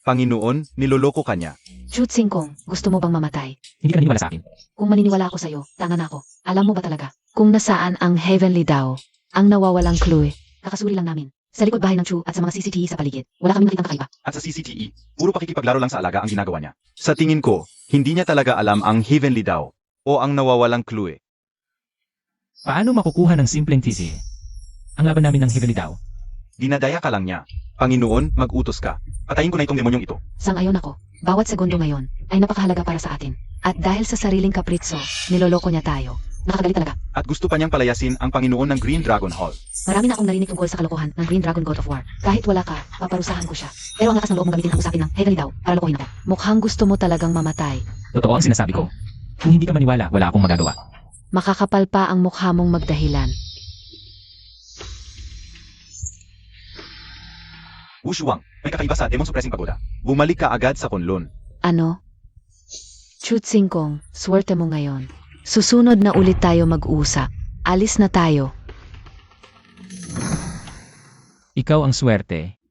Panginoon, niloloko ka niya. Chutsing Kong, gusto mo bang mamatay? Hindi ka naniniwala sa akin. Kung maniniwala ako sa'yo, tanga na ako. Alam mo ba talaga? Kung nasaan ang Heavenly Dao, ang nawawalang clue, kakasuri lang namin. Sa likod bahay ng Chu at sa mga CCTV sa paligid, wala kaming nakitang kakaiba. At sa CCTV, puro pakikipaglaro lang sa alaga ang ginagawa niya. Sa tingin ko, hindi niya talaga alam ang Heavenly Dao o ang nawawalang clue. Paano makukuha ng simpleng tisi? Ang laban namin ng Heavenly Dao. Dinadaya ka lang niya. Panginoon, mag-utos ka. Patayin ko na itong demonyong ito. Sang-ayon ako. Bawat segundo ngayon ay napakahalaga para sa atin. At dahil sa sariling kapritso, niloloko niya tayo. Nakakagalit talaga. At gusto pa niyang palayasin ang Panginoon ng Green Dragon Hall. Marami na akong narinig tungkol sa kalokohan ng Green Dragon God of War. Kahit wala ka, paparusahan ko siya. Pero ang lakas ng loob mong gamitin ang usapin ng Heavenly Dao para lokohin ako. Mukhang gusto mo talagang mamatay. Totoo ang sinasabi ko. Kung hindi ka maniwala, wala akong magagawa. Makakapal pa ang mukha mong magdahilan. Wushuang, may kakaiba sa Demon Suppressing Pagoda. Bumalik ka agad sa Kunlun. Ano? Chutsing Kong, swerte mo ngayon. Susunod na ulit tayo mag-usap. Alis na tayo. Ikaw ang swerte.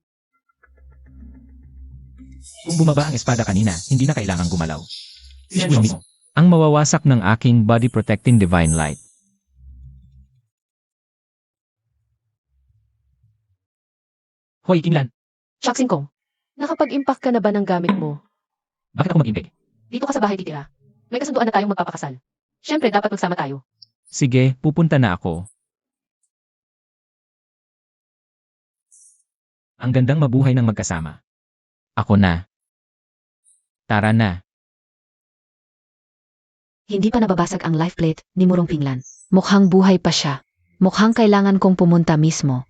Kung bumaba ang espada kanina, hindi na kailangang gumalaw. Tignan mo mismo. Ang mawawasak ng aking body protecting divine light. Hoy, Kinlan! Chutsing Kong, nakapag-impact ka na ba ng gamit mo? Bakit ako mag-imbig? Dito ka sa bahay titira. May kasunduan na tayong magpapakasal. Siyempre, dapat magsama tayo. Sige, pupunta na ako. Ang gandang mabuhay ng magkasama. Ako na. Tara na. Hindi pa nababasag ang life plate ni Murong Pinglan. Mukhang buhay pa siya. Mukhang kailangan kong pumunta mismo.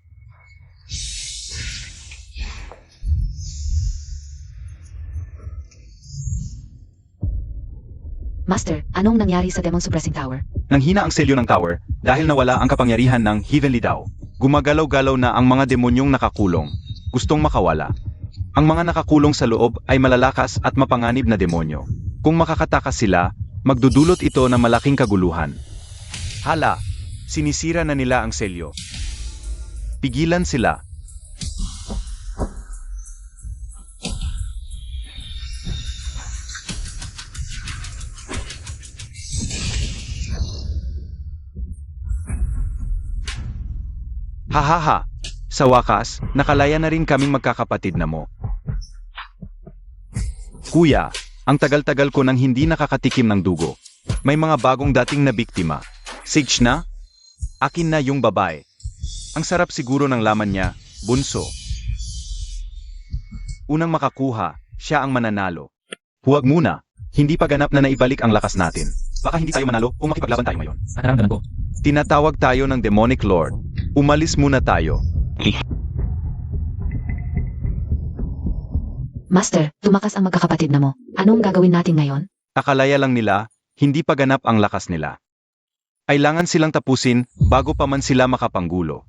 Master, anong nangyari sa Demon Suppressing Tower? Nanghina ang selyo ng tower dahil nawala ang kapangyarihan ng Heavenly Dao. Gumagalaw-galaw na ang mga demonyong nakakulong. Gustong makawala. Ang mga nakakulong sa loob ay malalakas at mapanganib na demonyo. Kung makakatakas sila, magdudulot ito ng malaking kaguluhan. Hala, sinisira na nila ang selyo. Pigilan sila. Hahaha, sa wakas, nakalaya na rin kaming magkakapatid na mo. Kuya, ang tagal-tagal ko nang hindi nakakatikim ng dugo. May mga bagong dating na biktima. Sage na? Akin na yung babae. Ang sarap siguro ng laman niya, bunso. Unang makakuha, siya ang mananalo. Huwag muna, hindi pa ganap na naibalik ang lakas natin. Baka hindi tayo manalo kung makipaglaban tayo ngayon. Nararamdaman ko. Tinatawag tayo ng Demonic Lord. Umalis muna tayo. Master, tumakas ang magkakapatid na mo. Anong gagawin natin ngayon? Akalaya lang nila, hindi pa ganap ang lakas nila. Kailangan silang tapusin bago pa man sila makapanggulo.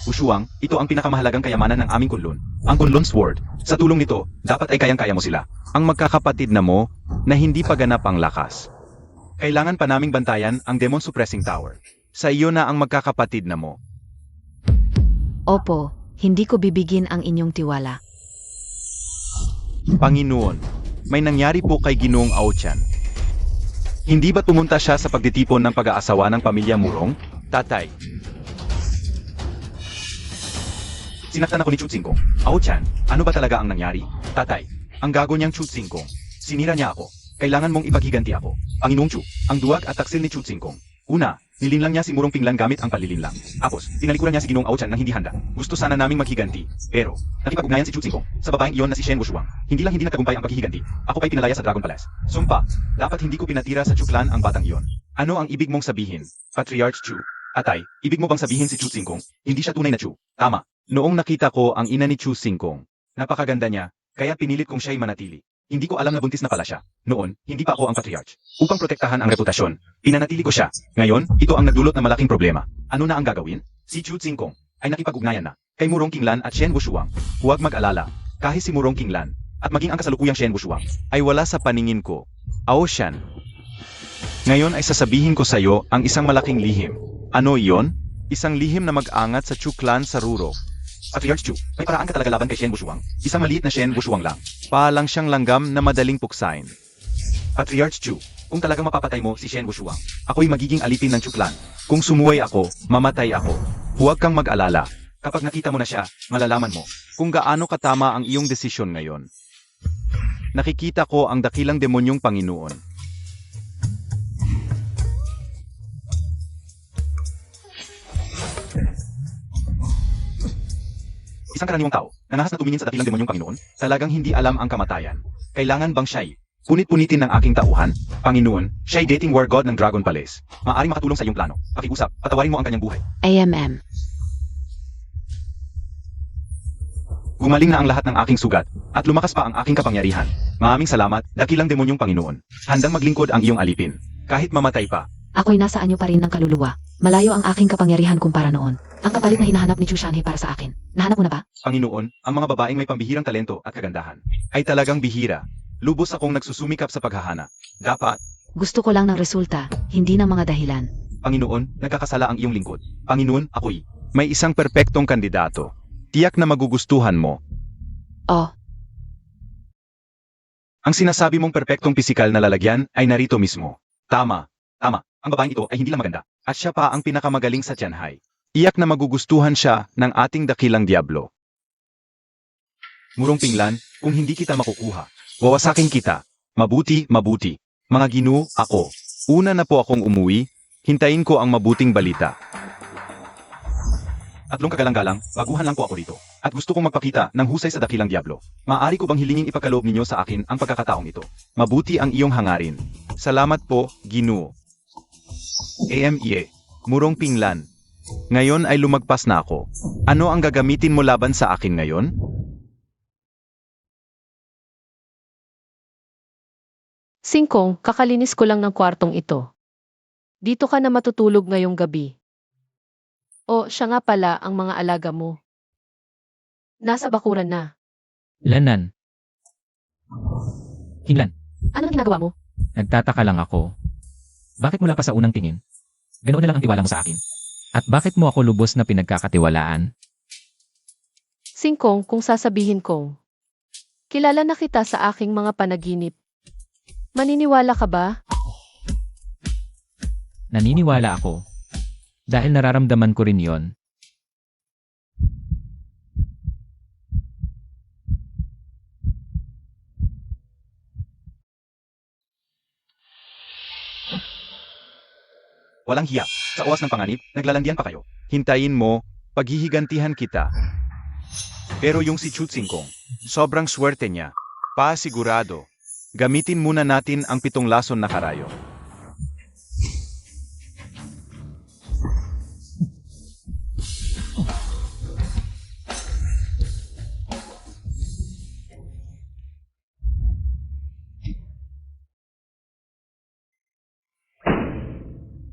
Ushuang, ito ang pinakamahalagang kayamanan ng aming kunlun. Ang Kunlun Sword. Sa tulong nito, dapat ay kayang-kaya mo sila. Ang magkakapatid na mo, na hindi pa ganap ang lakas. Kailangan pa naming bantayan ang Demon Suppressing Tower. Sa iyo na ang magkakapatid na mo. Opo, hindi ko bibigin ang inyong tiwala. Panginoon, may nangyari po kay Ginoong Ao-chan. Hindi ba pumunta siya sa pagtitipon ng pag-aasawa ng pamilya Murong? Tatay. Sinaktan ako ni Chutsingkong. Ao-chan, ano ba talaga ang nangyari? Tatay, ang gago niyang Chutsingkong. Sinira niya ako. Kailangan mong ipaghiganti ako. Panginoong Chu, ang duwag at taksil ni Chutsingkong. Una, nilinlang niya si Murong Pinglan gamit ang palilinlang. Tapos, tinalikuran niya si Ginoong Ao-chan nang hindi handa. Gusto sana naming maghiganti. Pero, nakipag-ugnayan si Chutsingkong sa babaeng iyon na si Shen Wushuang. Hindi nagtagumpay ang paghihiganti. Ako pa'y pinalaya sa Dragon Palace. Sumpa, dapat hindi ko pinatira sa Chuklan ang batang iyon. Ano ang ibig mong sabihin, Patriarch Chu? Atay, ibig mo bang sabihin si Chutsingkong, hindi siya tunay na Chu? Tama. Noong nakita ko ang ina ni Chutsingkong, napakaganda niya, kaya pinilit kong siya'y manatili. Hindi ko alam na buntis na pala siya. Noon, hindi pa ako ang patriarch. Upang protektahan ang reputasyon, pinanatili ko siya. Ngayon, ito ang nagdulot ng malaking problema. Ano na ang gagawin? Si Chu Tsingkong ay nakipag-ugnayan na kay Murong Qinglan at Shen Wushuang. Huwag mag-alala, kahit si Murong Qinglan at maging ang kasalukuyang Shen Wushuang ay wala sa paningin ko. Ao-shan. Ngayon ay sasabihin ko sa iyo ang isang malaking lihim. Ano iyon? Isang lihim na mag-angat sa Chu clan sa Ruro. Patriarch Chu, may paraan ka talaga laban kay Shen Wushuang. Isang maliit na Shen Wushuang lang. Paalang siyang langgam na madaling puksain. Patriarch Chu, kung talagang mapapatay mo si Shen Wushuang, ako'y magiging alipin ng Chu clan. Kung sumuway ako, mamatay ako. Huwag kang mag-alala. Kapag nakita mo na siya, malalaman mo kung gaano katama ang iyong desisyon ngayon. Nakikita ko ang dakilang demonyong Panginoon. Isang karaniwang tao, na nahas na tumingin sa dakilang demonyong Panginoon, talagang hindi alam ang kamatayan. Kailangan bang siya'y punit-punitin ng aking tauhan? Panginoon, siya'y dating war god ng Dragon Palace. Maaaring makatulong sa iyong plano. Pakiusap, patawarin mo ang kanyang buhay. AMM. Gumaling na ang lahat ng aking sugat, at lumakas pa ang aking kapangyarihan. Maraming salamat, dakilang demonyong Panginoon. Handang maglingkod ang iyong alipin. Kahit mamatay pa. Ako'y nasa anyo pa rin ng kaluluwa. Malayo ang aking kapangyarihan kumpara noon. Ang kapalit na hinahanap ni Chu Shanhei para sa akin. Nahanap mo na ba? Panginoon, ang mga babaeng may pambihirang talento at kagandahan ay talagang bihira. Lubos akong nagsusumikap sa paghahana. Dapat, Gusto ko lang ng resulta, hindi ng mga dahilan. Panginoon, nagkakasala ang iyong lingkod. Panginoon, ako'y may isang perpektong kandidato. Tiyak na magugustuhan mo. Oh, Ang sinasabi mong perpektong pisikal na lalagyan ay narito mismo. Tama. Ang babaeng ito ay hindi lang maganda. At siya pa ang pinakamagaling sa Tianhai. Iyak na magugustuhan siya ng ating dakilang diablo. Murong Pinglan, kung hindi kita makukuha, wawasakin kita. Mabuti. Mga Ginoo, ako. Una na po akong umuwi, hintayin ko ang mabuting balita. Tatlong kagalang-galang, baguhan lang po ako rito. At gusto kong magpakita ng husay sa dakilang diablo. Maaari ko bang hilingin ipagkaloob ninyo sa akin ang pagkakataong ito? Mabuti ang iyong hangarin. Salamat po, Ginoo. AMEA, Murong Pinglan. Ngayon ay lumagpas na ako. Ano ang gagamitin mo laban sa akin ngayon? Singkong, kakalinis ko lang ng kwartong ito. Dito ka na matutulog ngayong gabi. O, siya nga pala ang mga alaga mo. Nasa bakuran na. Lanan. Hinlan, Ano ang ginagawa mo? nagtataka lang ako. Bakit mula pa sa unang tingin? Ganoon na lang ang tiwala mo sa akin. At bakit mo ako lubos na pinagkakatiwalaan? Singkong, kung sasabihin kong, kilala na kita sa aking mga panaginip. Maniniwala ka ba? Naniniwala ako. Dahil nararamdaman ko rin yon. Walang hiya. Sa oras ng panganib, naglalandian pa kayo. Hintayin mo, paghihigantihan kita. Pero yung si Chutsingkong, sobrang swerte niya. Pasigurado. Gamitin muna natin ang 7 lason na karayo.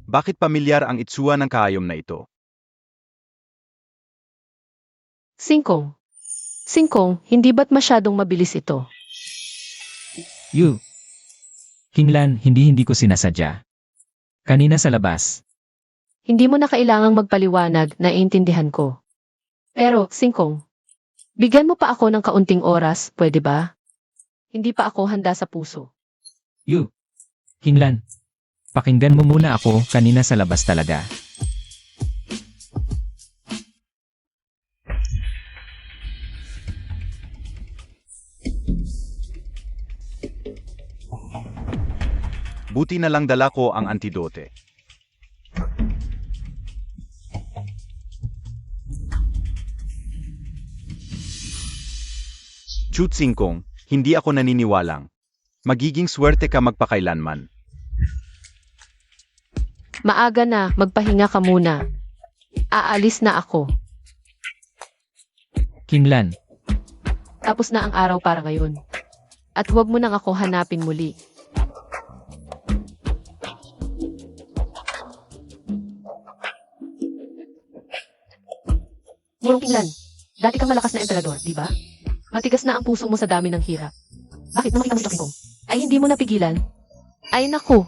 Bakit pamilyar ang itsura ng kahayom na ito? Singkong. Singkong, hindi ba't masyadong mabilis ito? You. Hinlan, hindi ko sinasadya. Kanina sa labas. Hindi mo na kailangang magpaliwanag, naiintindihan ko. Pero, Singkong, bigyan mo pa ako ng kaunting oras, pwede ba? Hindi pa ako handa sa puso. You. Hinlan. Pakinggan mo muna ako, kanina sa labas talaga. Buti na lang dala ko ang antidote. Chutsingkong, hindi ako naniniwalang. Magiging swerte ka magpakailanman. Maaga na, magpahinga ka muna. Aalis na ako. Hinlan. Tapos na ang araw para ngayon. At huwag mo nang ako hanapin muli. Murong Kinglan, dati kang malakas na emperador, di ba? Matigas na ang puso mo sa dami ng hirap. Bakit nung makita mo ito, Singkong? Ay hindi mo napigilan? Ay naku,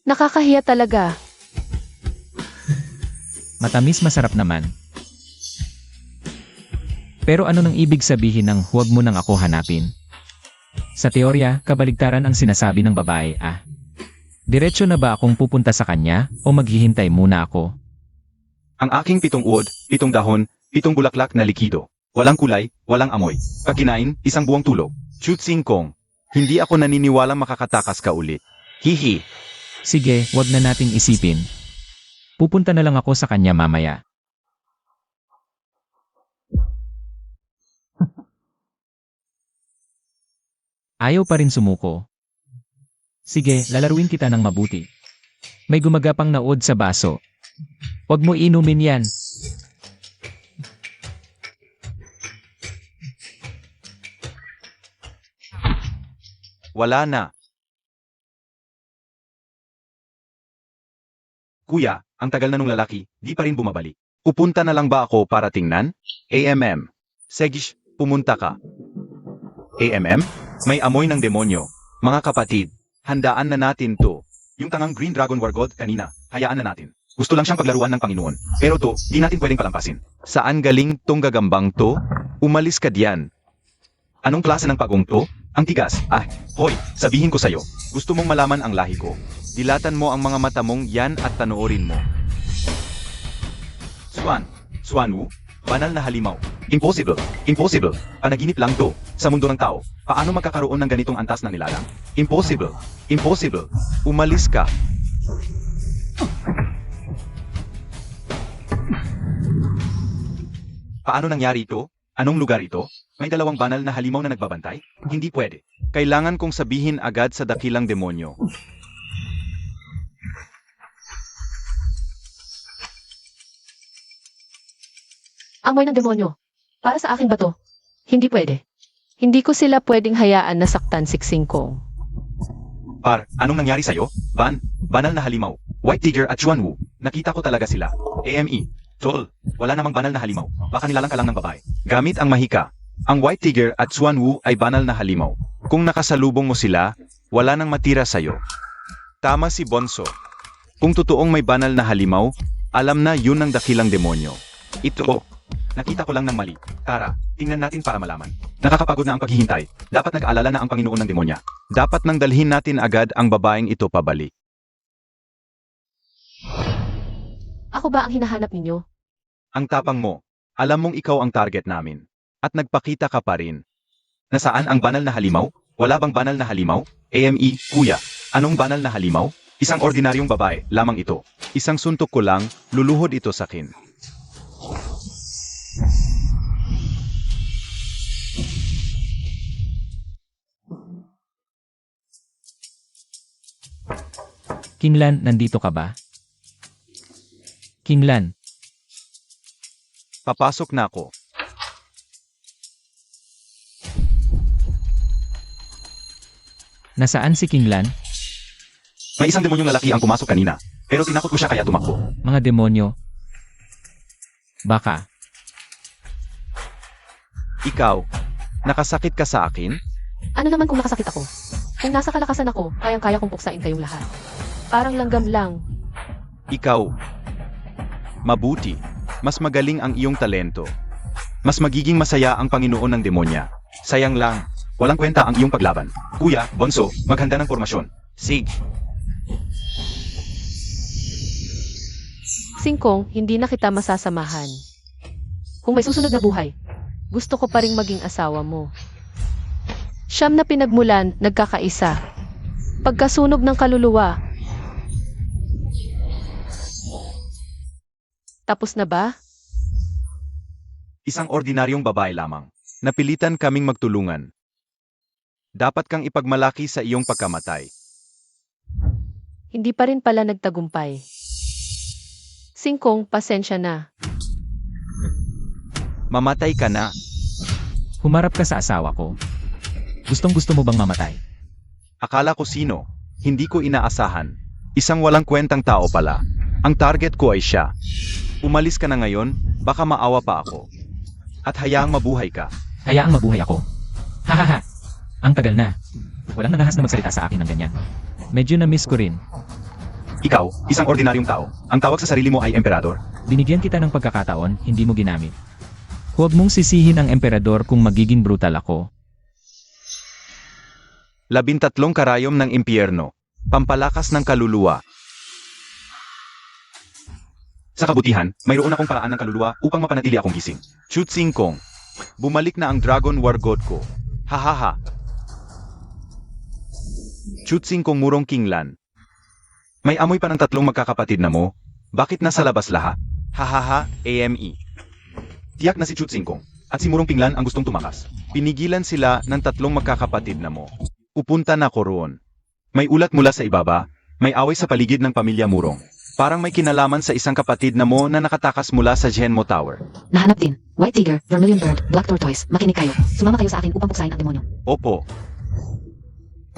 nakakahiya talaga. Matamis masarap naman. Pero ano nang ibig sabihin ng huwag mo nang ako hanapin? Sa teorya, kabaligtaran ang sinasabi ng babae, ah. Diretso na ba akong pupunta sa kanya o maghihintay muna ako? Ang aking 7 uod, 7 dahon, 7 bulaklak na likido. Walang kulay, walang amoy. Pagkinain, 1 buwang tulog. Chutsingkong, hindi ako naniniwala makakatakas ka ulit. Hihi. Sige, wag na nating isipin. Pupunta na lang ako sa kanya mamaya. Ayaw pa rin sumuko. Sige, lalaruin kita ng mabuti. May gumagapang na uod sa baso. Huwag mo inumin yan. Wala na. Kuya, ang tagal na nung lalaki, di pa rin bumabalik. Pupunta na lang ba ako para tingnan? AMM. Segish, pumunta ka. AMM? May amoy ng demonyo. Mga kapatid, handaan na natin to. Yung tangang Green Dragon War God kanina, hayaan na natin. Gusto lang siyang paglaruan ng Panginoon. Pero to, di natin pwedeng palampasin. Saan galing tong gagambang to? Umalis ka diyan. Anong klase ng pagong to? Ang tigas. Ah, hoy, sabihin ko sa'yo. Gusto mong malaman ang lahi ko. Dilatan mo ang mga mata mong yan at panoorin mo. Swan. Swanwu. Banal na halimaw. Impossible. Impossible. Panaginip lang to. Sa mundo ng tao, paano magkakaroon ng ganitong antas na nilalang? Impossible. Impossible. Umalis ka. Paano nangyari ito? Anong lugar ito? May 2 banal na halimaw na nagbabantay? Hindi pwede. Kailangan kong sabihin agad sa dakilang demonyo. Amoy ng demonyo. Para sa akin ba to? Hindi pwede. Hindi ko sila pwedeng hayaan na saktan si Singkong. Par, anong nangyari sa'yo? Banal na halimaw. White Tiger at Chuanwu. Nakita ko talaga sila. AME. Tol, wala namang banal na halimaw. Baka nilalang ka lang ng babae. Gamit ang mahika. Ang White Tiger at Chuanwu ay banal na halimaw. Kung nakasalubong mo sila, wala nang matira sa'yo. Tama si Bonso. Kung totoong may banal na halimaw, alam na yun ang dakilang demonyo. Ito. Nakita ko lang ng mali. Tara, tingnan natin para malaman. Nakakapagod na ang paghihintay. Dapat nag-aalala na ang Panginoon ng demonya. Dapat nang dalhin natin agad ang babaeng ito pabalik. Ako ba ang hinahanap ninyo? Ang tapang mo. Alam mong ikaw ang target namin. At nagpakita ka pa rin. Nasaan ang banal na halimaw? Wala bang banal na halimaw? AME, kuya. Anong banal na halimaw? Isang ordinaryong babae, lamang ito. Isang suntok ko lang, luluhod ito sa akin. Kinglan, nandito ka ba? Kinglan, Papasok na ako. nasaan si Kinglan? May isang demonyong lalaki ang pumasok kanina. Pero tinakot ko siya kaya tumakbo. Mga demonyo. Baka. Ikaw, nakasakit ka sa akin? Ano naman kung nakasakit ako? Kung nasa kalakasan ako, kayang-kaya kong puksain kayong lahat. Parang langgam lang. Ikaw. Mabuti. Mas magaling ang iyong talento. Mas magiging masaya ang Panginoon ng demonya. Sayang lang. Walang kwenta ang iyong paglaban. Kuya, Bonso, maghanda ng formasyon. Sig. Singkong, hindi na kita masasamahan. Kung may susunod na buhay, gusto ko pa ring maging asawa mo. Siyam na pinagmulan, nagkakaisa. Pagkasunog ng kaluluwa. Tapos na ba? Isang ordinaryong babae lamang. Napilitan kaming magtulungan. Dapat kang ipagmalaki sa iyong pagkamatay. Hindi pa rin pala nagtagumpay. Singkong, pasensya na. Mamatay ka na. Humarap ka sa asawa ko. Gustong-gusto mo bang mamatay? Akala ko sino. Hindi ko inaasahan. Isang walang kwentang tao pala. Ang target ko ay siya. Umalis ka na ngayon, baka maawa pa ako. At hayaang mabuhay ka. Hayaang mabuhay ako. Hahaha. Ang tagal na. Walang nangahas na magsalita sa akin ng ganyan. Medyo na-miss ko rin. Ikaw, isang ordinaryong tao. Ang tawag sa sarili mo ay emperador. Binigyan kita ng pagkakataon, hindi mo ginamit. Huwag mong sisihin ang emperador kung magiging brutal ako. 13 karayom ng impyerno. Pampalakas ng kaluluwa. Sa kabutihan, mayroon akong paraan ng kaluluwa upang mapanatili akong gising. Chutsing Kong. Bumalik na ang Dragon War God ko. Hahaha. Chutsing Kong Murong Kinglan. May amoy pa ng 3 magkakapatid na mo. Bakit nasa labas lahat? Hahaha, AME. Tiyak na si Chutsing Kong at si Murong Pinglan ang gustong tumakas. Pinigilan sila ng 3 magkakapatid na mo. Upunta na ko roon. May ulat mula sa ibaba, may away sa paligid ng pamilya Murong. Parang may kinalaman sa isang kapatid na mo na nakatakas mula sa Genmo Tower. Nahanap din. White Tiger, Vermilion Bird, Black Tortoise. Makinig kayo. Sumama kayo sa akin upang puksain ang demonyo. Opo.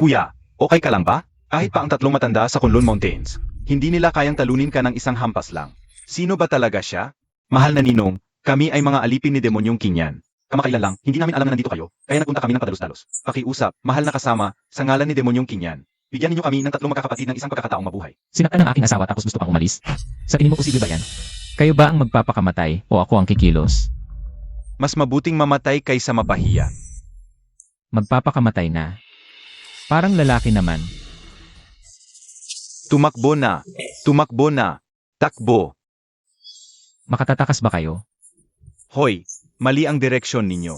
Kuya, okay ka lang ba? Kahit pa ang 3 matanda sa Kunlun Mountains, hindi nila kayang talunin ka ng isang hampas lang. Sino ba talaga siya? Mahal na ninong, kami ay mga alipin ni Demonyong Kinyan. Kamakailan lang, hindi namin alam na nandito kayo, kaya nagpunta kami ng padalos-dalos. Pakiusap, mahal na kasama, sa ngalan ni Demonyong Kinyan. Bigyan ninyo kami ng 3 magkakapatid ng isang pagkakataong mabuhay. Sinaktan ng aking asawa tapos gusto pang umalis? Sa tingin mo posible ba yan? Kayo ba ang magpapakamatay o ako ang kikilos? Mas mabuting mamatay kaysa mapahiya. Magpapakamatay na. Parang lalaki naman. Tumakbo na. Tumakbo na. Takbo. Makatatakas ba kayo? Hoy, mali ang direksyon ninyo.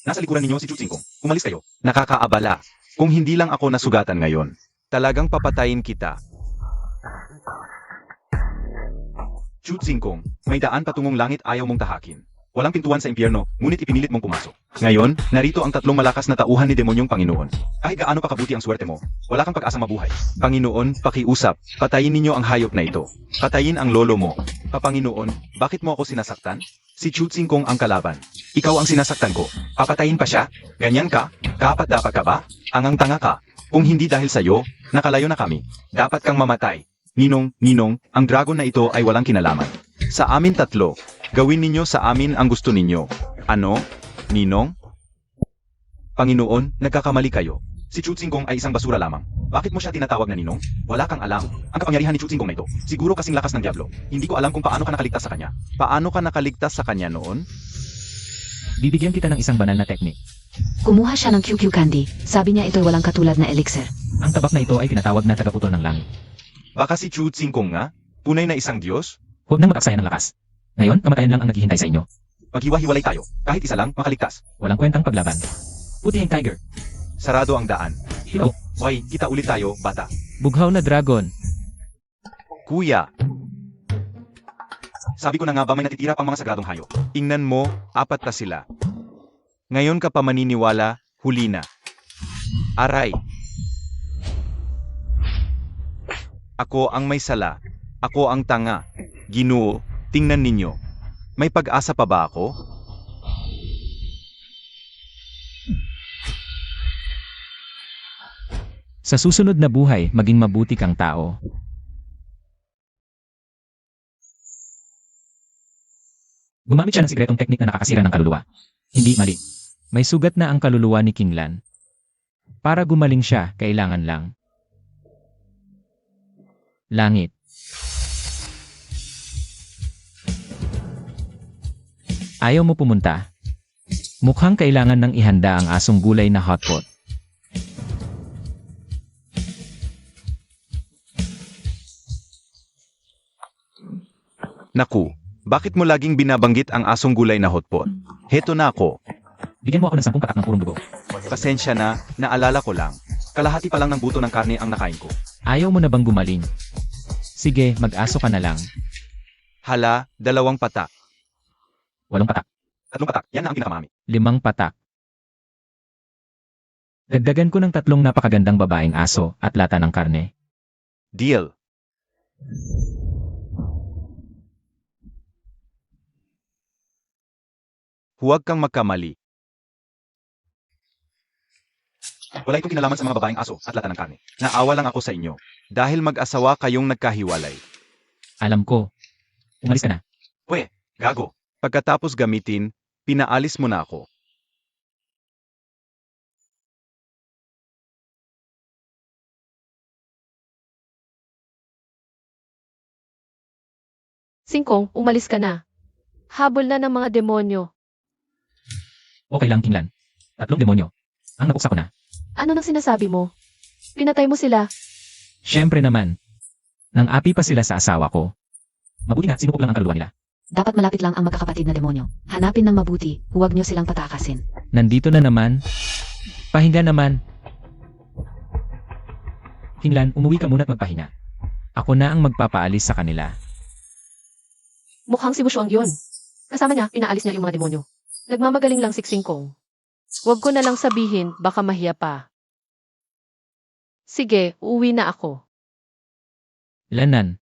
Nasa likuran ninyo si Chutsing Kong. Umalis kayo. Nakakaabala. Kung hindi lang ako nasugatan ngayon, talagang papatayin kita. Chutsing Kong, may daan patungong langit ayaw mong tahakin. Walang pintuan sa impyerno, ngunit ipinilit mong pumasok. Ngayon, narito ang 3 malakas na tauhan ni Demonyong Panginoon. Kahit gaano pa kabuti ang swerte mo, wala kang pag-asang mabuhay. Panginoon, pakiusap, patayin ninyo ang hayop na ito. Patayin ang lolo mo. Panginoon, bakit mo ako sinasaktan? Si Chutsing Kong ang kalaban. Ikaw ang sinasaktan ko. Papatayin pa siya? Ganyan ka? Kapat dapat ka ba? Angang tanga ka. Kung hindi dahil sa'yo, nakalayo na kami. Dapat kang mamatay. Ninong, ang dragon na ito ay walang kinalaman. Sa amin tatlo, gawin ninyo sa amin ang gusto ninyo. Ano? Ninong? Panginoon, nagkakamali kayo. Si Chutsingkong ay isang basura lamang. Bakit mo siya tinatawag na ninong? Wala kang alam. Ang kapangyarihan ni Chutsingkong na ito, siguro kasing lakas ng Diablo. Hindi ko alam kung paano ka nakaligtas sa kanya. Paano ka nakaligtas sa kanya noon? Bibigyan kita ng isang banal na teknik. Kumuha siya ng QQ candy. Sabi niya ito'y walang katulad na elixir. Ang tabak na ito ay tinatawag na tagaputol ng langit. Baka si Chutsingkong nga? Tunay na isang Diyos? Huwag nang mag-aksaya ng lakas. Ngayon, kamatayan lang ang naghihintay sa inyo. Maghiwa-hiwalay tayo. Kahit isa lang, makaligtas. Walang kwentang paglaban. Putihing tiger. Sarado ang daan. Hilaw. Why, kita ulit tayo, bata. Bughaw na dragon. Kuya. Sabi ko na nga ba may natitira pang mga sagradong hayop. Ingnan mo, 4 na sila. Ngayon ka pa maniniwala, huli na. Aray. Ako ang may sala. Ako ang tanga. Ginoo, tingnan ninyo. May pag-asa pa ba ako? Sa susunod na buhay, maging mabuti kang tao. Gumamit siya ng sikretong teknik na nakakasira ng kaluluwa. Hindi mali. May sugat na ang kaluluwa ni Kinglan. Para gumaling siya, kailangan lang. Langit. Ayaw mo pumunta? Mukhang kailangan nang ihanda ang asong gulay na hotpot. Naku, bakit mo laging binabanggit ang asong gulay na hotpot? Heto na ako. Bigyan mo ako ng 10 patak ng purong dugo. Pasensya na, naalala ko lang. Kalahati pa lang ng buto ng karne ang nakain ko. Ayaw mo na bang gumaling? Sige, mag-aso ka na lang. Hala, 2 patak. 8 patak. 3 patak, yan na ang pinakamami. 5 patak. Dagdagan ko ng 3 napakagandang babaeng aso at lata ng karne. Deal. Huwag kang magkamali. Wala itong kinalaman sa mga babaeng aso at lata ng karne. Naawa lang ako sa inyo. Dahil mag-asawa kayong nagkahiwalay. Alam ko. Umalis ka na. Gago. Pagkatapos gamitin, pinaalis mo na ako. Singkong, umalis ka na. Habol na ng mga demonyo. Okay lang, Kinglan. 3 demonyo. Ang napuksa ko na. Ano nang sinasabi mo? Pinatay mo sila. Siyempre naman. Nang api pa sila sa asawa ko. Mabuti na, sinupok lang ang kaluluwa nila. Dapat malapit lang ang magkakapatid na demonyo. Hanapin ng mabuti, huwag niyo silang patakasin. Nandito na naman. Pahinga naman. Kinglan, umuwi ka muna at magpahinga. Ako na ang magpapaalis sa kanila. Mukhang si Bushuang yun. Kasama niya, pinaalis niya yung mga demonyo. Nagmamagaling lang si Singkong. Huwag ko na lang sabihin, baka mahiya pa. Sige, uuwi na ako. Lanan.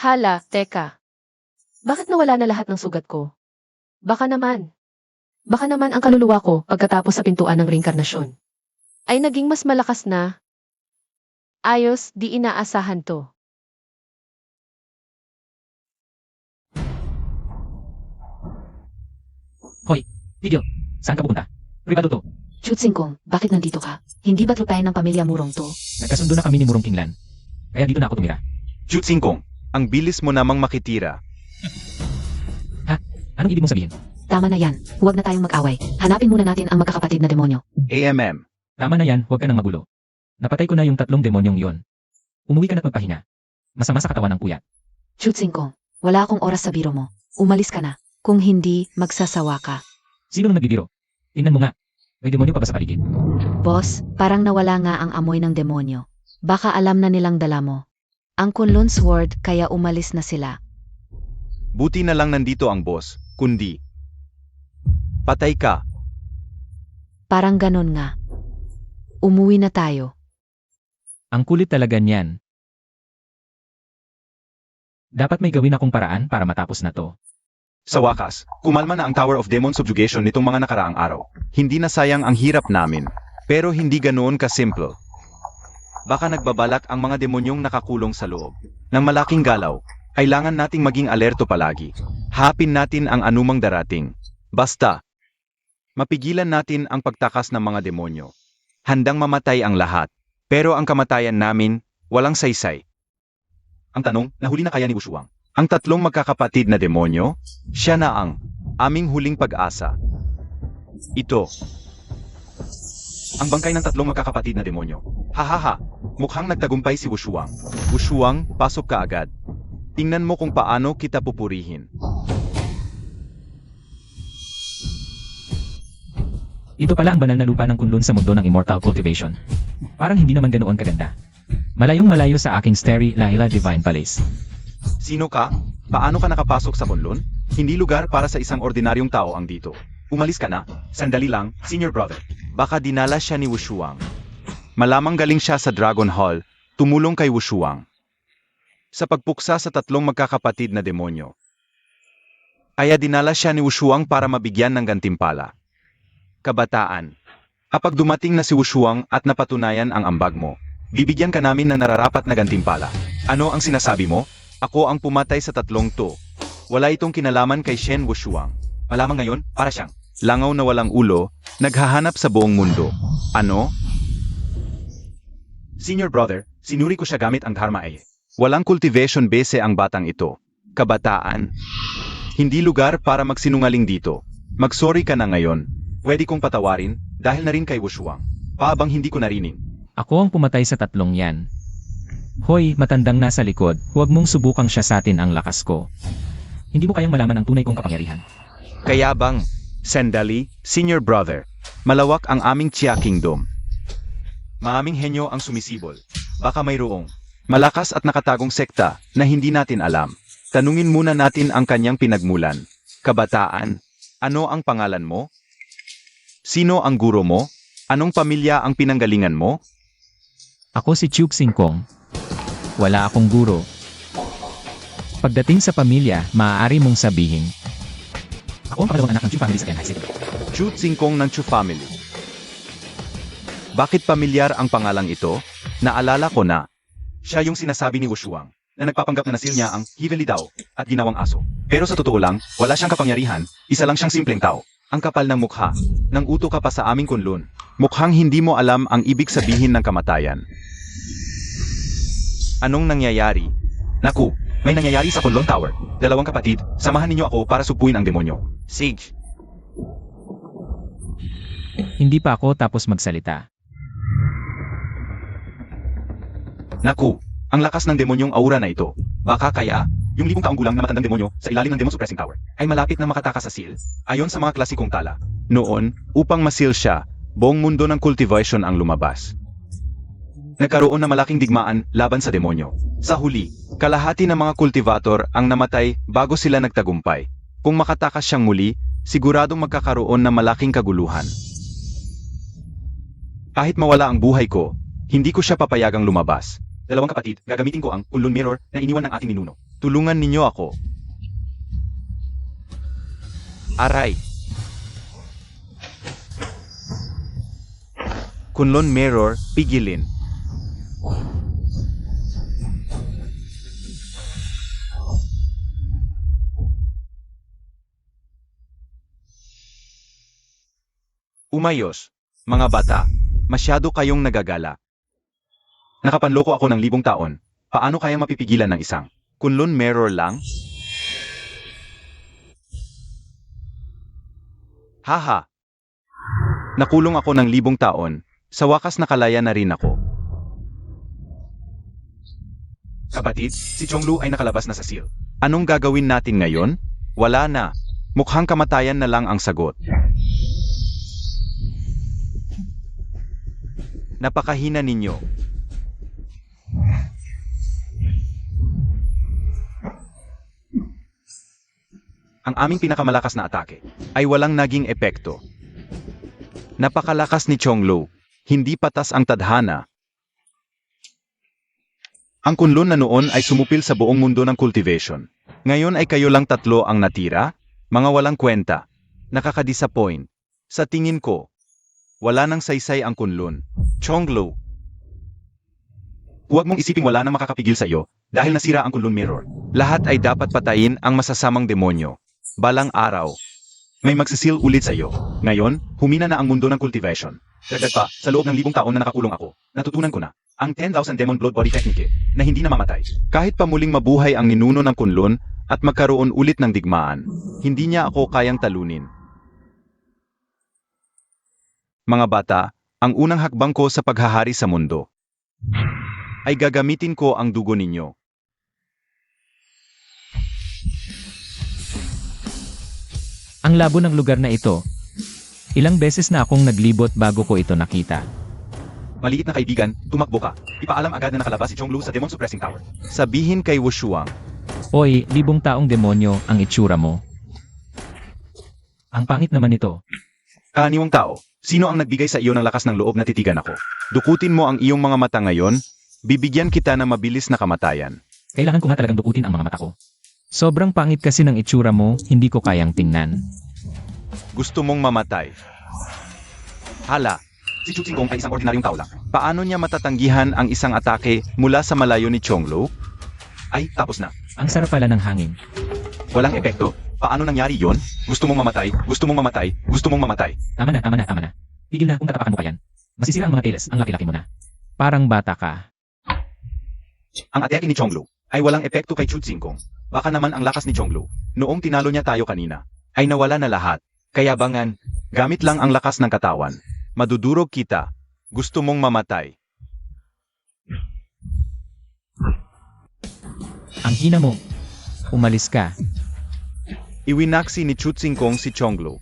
Hala, teka. Bakit nawala na lahat ng sugat ko? Baka naman ang kaluluwa ko pagkatapos sa pintuan ng reinkarnasyon ay naging mas malakas na. Ayos, di inaasahan to. Hoy, Video, saan ka pupunta? Privado to. Chutsingkong, bakit nandito ka? Hindi ba trupayan ng pamilya Murong to? Nagkasundo na kami ni Murong Kinglan. Kaya dito na ako tumira. Chutsingkong, ang bilis mo namang makitira. Anong ibig mong sabihin? Tama na yan, huwag na tayong mag-away. Hanapin muna natin ang magkakapatid na demonyo. AMM. Tama na yan, huwag ka nang magulo. Napatay ko na yung 3 demonyong yon. Umuwi ka na't magpahinga. Masama sa katawan ng puyat. Chutsingkong, wala akong oras sa biro mo. Umalis ka na. Kung hindi, magsasawa ka. Sino nang nagbibiro? Tingnan mo nga. May demonyo pa ba sa paligid? Boss, parang nawala nga ang amoy ng demonyo. Baka alam na nilang dala mo. Ang Kunlun Sword kaya umalis na sila. Buti na lang nandito ang boss, kundi. Patay ka. Parang ganon nga. Umuwi na tayo. Ang kulit talaga niyan. Dapat may gawin akong paraan para matapos na to. Sa wakas, kumalma na ang Tower of Demon Subjugation nitong mga nakaraang araw. Hindi na sayang ang hirap namin, pero hindi ganoon kasimple. Baka nagbabalak ang mga demonyong nakakulong sa loob. Ng malaking galaw, kailangan nating maging alerto palagi. Hapin natin ang anumang darating. Basta, mapigilan natin ang pagtakas ng mga demonyo. Handang mamatay ang lahat, pero ang kamatayan namin, walang saysay. Ang tanong, nahuli na kaya ni Wushuang? Ang tatlong magkakapatid na demonyo, siya na ang aming huling pag-asa. Ito. Ang bangkay ng tatlong magkakapatid na demonyo. Hahaha, mukhang nagtagumpay si Wushuang. Wushuang, pasok ka agad. Tingnan mo kung paano kita pupurihin. Ito pala ang banal na lupa ng Kunlun sa mundo ng Immortal Cultivation. Parang hindi naman ganoon kaganda. Malayong malayo sa aking Starry Laila Divine Palace. Sino ka? Paano ka nakapasok sa Kunlun? Hindi lugar para sa isang ordinaryong tao ang dito. Umalis ka na. Sandali lang, senior brother. Baka dinala siya ni Wushuang. Malamang galing siya sa Dragon Hall, tumulong kay Wushuang. Sa pagpuksa sa tatlong magkakapatid na demonyo. Kaya dinala siya ni Wushuang para mabigyan ng gantimpala. Kabataan. Kapag dumating na si Wushuang at napatunayan ang ambag mo, bibigyan ka namin ng nararapat na gantimpala. Ano ang sinasabi mo? Ako ang pumatay sa tatlong to. Wala itong kinalaman kay Shen Wushuang. Malamang ngayon, para siyang langaw na walang ulo, naghahanap sa buong mundo. Ano? Senior brother, sinuri ko siya gamit ang Dharma Eye. Walang cultivation base ang batang ito. Kabataan. Hindi lugar para magsinungaling dito. Magsorry ka na ngayon. Pwede kong patawarin, dahil na rin kay Wushuang. Paabang hindi ko narinig. Ako ang pumatay sa tatlong yan. Hoy, matandang nasa likod, huwag mong subukang siya sa atin ang lakas ko. Hindi mo kayang malaman ang tunay kong kapangyarihan. Kaya bang, sandali, senior brother, malawak ang aming Chia Kingdom. Maaming henyo ang sumisibol. Baka mayroong malakas at nakatagong sekta na hindi natin alam. Tanungin muna natin ang kanyang pinagmulan. Kabataan, ano ang pangalan mo? Sino ang guro mo? Anong pamilya ang pinanggalingan mo? Ako si Chuk Singkong. Wala akong guro. Pagdating sa pamilya, maaari mong sabihin. Ako ang pangalawang anak ng Chu family sa Kenhai City. Chu Tsingkong ng Chu family. Bakit pamilyar ang pangalang ito? Naalala ko na. Siya yung sinasabi ni Wushuang na nagpapanggap na nasil niya ang Heavenly Dao at ginawang aso. Pero sa totoo lang, wala siyang kapangyarihan, isa lang siyang simpleng tao. Ang kapal ng mukha. Nang uto ka pa sa aming kunlun. Mukhang hindi mo alam ang ibig sabihin ng kamatayan. Anong nangyayari? Naku, may nangyayari sa Kunlun Tower. Dalawang kapatid, samahan ninyo ako para supuin ang demonyo. Sage. Hindi pa ako tapos magsalita. Naku, ang lakas ng demonyong aura na ito. Baka kaya, yung 1,000 taong gulang na matandang demonyo sa ilalim ng Demon Suppressing Tower ay malapit na makatakas sa seal. Ayon sa mga klasikong tala. Noon, upang masil siya, buong mundo ng cultivation ang lumabas. Nagkaroon na malaking digmaan laban sa demonyo. Sa huli, kalahati ng mga kultivator ang namatay bago sila nagtagumpay. Kung makatakas siyang muli, siguradong magkakaroon ng malaking kaguluhan. Kahit mawala ang buhay ko, hindi ko siya papayagang lumabas. Dalawang kapatid, gagamitin ko ang Kunlun Mirror na iniwan ng ating ninuno. Tulungan ninyo ako. Aray. Kunlun Mirror, pigilin. Umayos. Mga bata, masyado kayong nagagala. Nakapanloko ako ng 1,000 taon. Paano kaya mapipigilan ng isang Kunlun Mirror lang? Haha. Nakulong ako ng 1,000 taon. Sa wakas nakalaya na rin ako. Kapatid, si Chonglu ay nakalabas na sa seal. Anong gagawin natin ngayon? Wala na. Mukhang kamatayan na lang ang sagot. Napakahina ninyo. Ang aming pinakamalakas na atake ay walang naging epekto. Napakalakas ni Chonglu. Hindi patas ang tadhana. Ang Kunlun na noon ay sumupil sa buong mundo ng cultivation. Ngayon ay kayo lang tatlo ang natira? Mga walang kwenta. Nakaka-disappoint. Sa tingin ko, wala nang saysay ang Kunlun. Chonglo. Huwag mong isiping wala nang makakapigil sa iyo dahil nasira ang Kunlun Mirror. Lahat ay dapat patayin ang masasamang demonyo. Balang araw, may magsisil ulit sa iyo. Ngayon, humina na ang mundo ng cultivation. Dagdag pa, sa loob ng 1,000 taon na nakakulong ako, natutunan ko na ang 10,000 Demon Blood Body Technique na hindi namamatay. Kahit pa muling mabuhay ang ninuno ng Kunlun at magkaroon ulit ng digmaan, hindi niya ako kayang talunin. Mga bata, ang unang hakbang ko sa paghahari sa mundo ay gagamitin ko ang dugo ninyo. Ang labo ng lugar na ito. Ilang beses na akong naglibot bago ko ito nakita. Maliit na kaibigan, tumakbo ka. Ipaalam agad na nakalabas si Chonglu sa Demon Suppressing Tower. Sabihin kay Wushuang, Oy, 1,000 taong demonyo ang itsura mo. Ang pangit naman ito. Kaniwang tao, sino ang nagbigay sa iyo ng lakas ng loob na titigan ako? Dukutin mo ang iyong mga mata ngayon, bibigyan kita ng mabilis na kamatayan. Kailangan ko nga talagang dukutin ang mga mata ko. Sobrang pangit kasi ng itsura mo, hindi ko kayang tingnan. Gusto mong mamatay. Hala, si Chu Xingkong ay isang ordinaryong tao lang. Paano niya matatanggihan ang isang atake mula sa malayo ni Chonglo? Ay, tapos na. Ang sarap pala ng hangin. Walang epekto. Paano nangyari yon? Gusto mong mamatay, gusto mong mamatay, gusto mong mamatay. Tama na. Tigil na kung tatapakan mo pa yan. Masisira ang mga teles, ang laki-laki mo na. Parang bata ka. Ang atake ni Chonglo ay walang epekto kay Chu Xingkong. Baka naman ang lakas ni Chonglo, noong tinalo niya tayo kanina, ay nawala na lahat. Kaya bangan, gamit lang ang lakas ng katawan. Madudurog kita. Gusto mong mamatay. Ang hina mo. Umalis ka. Iwinaksi ni Chu Xingkong si Chonglo.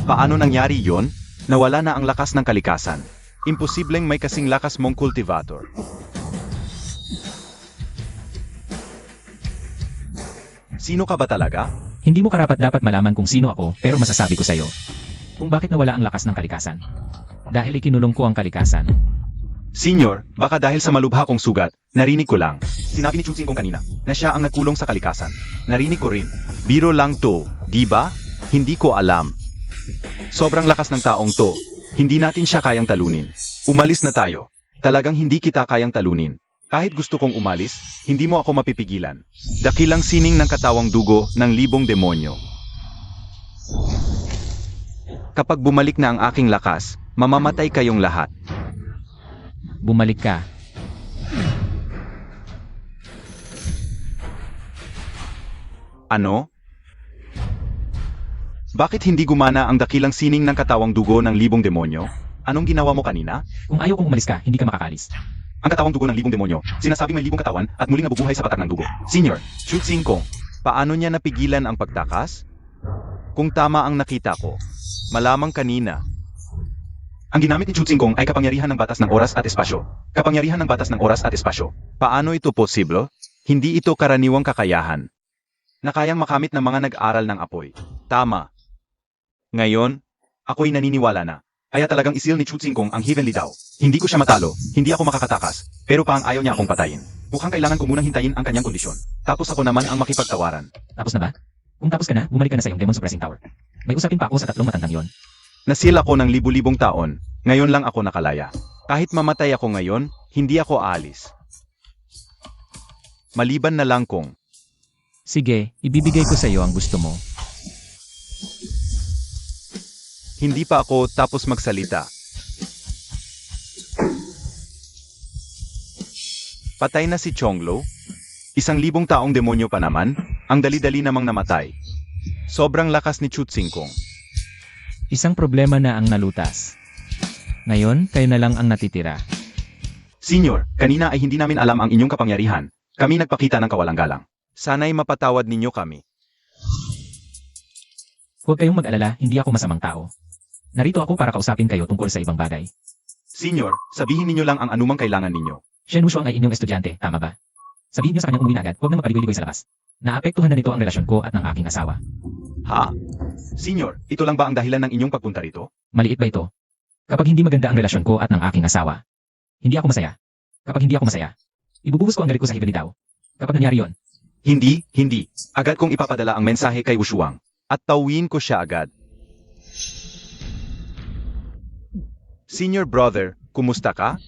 Paano nangyari yon? Nawala na ang lakas ng kalikasan. Imposibleng may kasing lakas mong cultivator. Sino ka ba talaga? Hindi mo karapat-dapat malaman kung sino ako, pero masasabi ko sa'yo. Kung bakit nawala ang lakas ng kalikasan. Dahil ikinulong ko ang kalikasan. Senyor, baka dahil sa malubha kong sugat, narinig ko lang. Sinabi ni Chu Xingkong kanina na siya ang nagkulong sa kalikasan. Narinig ko rin. Biro lang to, di ba? Hindi ko alam. Sobrang lakas ng taong to. Hindi natin siya kayang talunin. Umalis na tayo. Talagang hindi kita kayang talunin. Kahit gusto kong umalis, hindi mo ako mapipigilan. Dakilang sining ng katawang dugo ng 1,000 demonyo. Kapag bumalik na ang aking lakas, mamamatay kayong lahat. Bumalik ka. Ano? Bakit hindi gumana ang dakilang sining ng katawang dugo ng 1,000 demonyo? Anong ginawa mo kanina? Kung ayaw kong umalis ka, hindi ka makakalis. Ang katawang dugo ng 1,000 demonyo, sinasabing may 1,000 katawan at muling nabubuhay sa batak ng dugo. Senior, Chu Xingkong, paano niya napigilan ang pagtakas? Kung tama ang nakita ko, malamang kanina. Ang ginamit ni Chu Xingkong ay kapangyarihan ng batas ng oras at espasyo. Kapangyarihan ng batas ng oras at espasyo. Paano ito posible? Hindi ito karaniwang kakayahan na kayang makamit ng mga nag-aral ng apoy. Tama. Ngayon, ako'y naniniwala na. Kaya talagang isil ni Chu Xingkong ang Heavenly Dao. Hindi ko siya matalo, hindi ako makakatakas, pero parang ayaw niya akong patayin. Mukhang kailangan ko munang hintayin ang kanyang kondisyon. Tapos ako naman ang makipagtawaran. Tapos na ba? Kung tapos ka na, bumalik ka na sa iyong Demon Suppressing Tower. May usapin pa ako sa 3 matandang yon. Nasil ako ng libu-libong taon, ngayon lang ako nakalaya. Kahit mamatay ako ngayon, hindi ako aalis. Maliban na lang kung Sige, ibibigay ko sa iyo ang gusto mo. hindi pa ako tapos magsalita. Patay na si Chonglo. 1,000 taong demonyo pa naman, ang dali-dali namang namatay. Sobrang lakas ni Chu Xingkong. Isang problema na ang nalutas. Ngayon, kayo na lang ang natitira. Senyor, kanina ay hindi namin alam ang inyong kapangyarihan. Kami nagpakita ng kawalang galang. Sana'y mapatawad ninyo kami. Huwag kayong mag-alala, hindi ako masamang tao. Narito ako para kausapin kayo tungkol sa ibang bagay. Senyor, sabihin ninyo lang ang anumang kailangan ninyo. Shen Wushuang ay inyong estudyante, tama ba? Sabihin niyo sa kanyang umuwi na agad, huwag na magpaligoy-ligoy sa labas. Naapektuhan na nito ang relasyon ko at ng aking asawa. Ha? Senyor, ito lang ba ang dahilan ng inyong pagpunta rito? Maliit ba ito? Kapag hindi maganda ang relasyon ko at ng aking asawa, hindi ako masaya. Kapag hindi ako masaya, ibubuhos ko ang galit ko sa Heavenly Dao. Kapag nangyari yon, Hindi. Agad kong ipapadala ang mensahe kay Wushuang. at tawin ko siya agad. Senior brother, kumusta ka?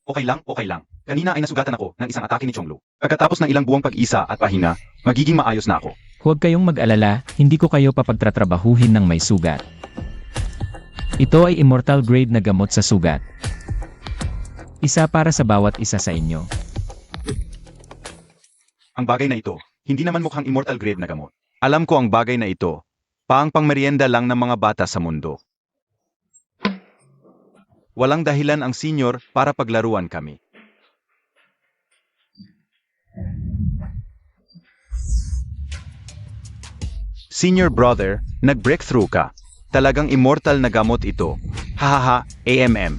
Okay lang, okay lang. Kanina ay nasugatan ako ng isang atake ni Chonglu. Pagkatapos ng ilang buwang pag-isa at pahinga, magiging maayos na ako. Huwag kayong mag-alala, hindi ko kayo papagtatrabahuhin ng may sugat. Ito ay immortal grade na gamot sa sugat. Isa para sa bawat isa sa inyo. Ang bagay na ito, hindi naman mukhang immortal grade na gamot. Alam ko ang bagay na ito, pangmerienda lang ng mga bata sa mundo. Walang dahilan ang senior para paglaruan kami. Senior brother, nag-breakthrough ka. Talagang immortal na gamot ito. Hahaha, AMM.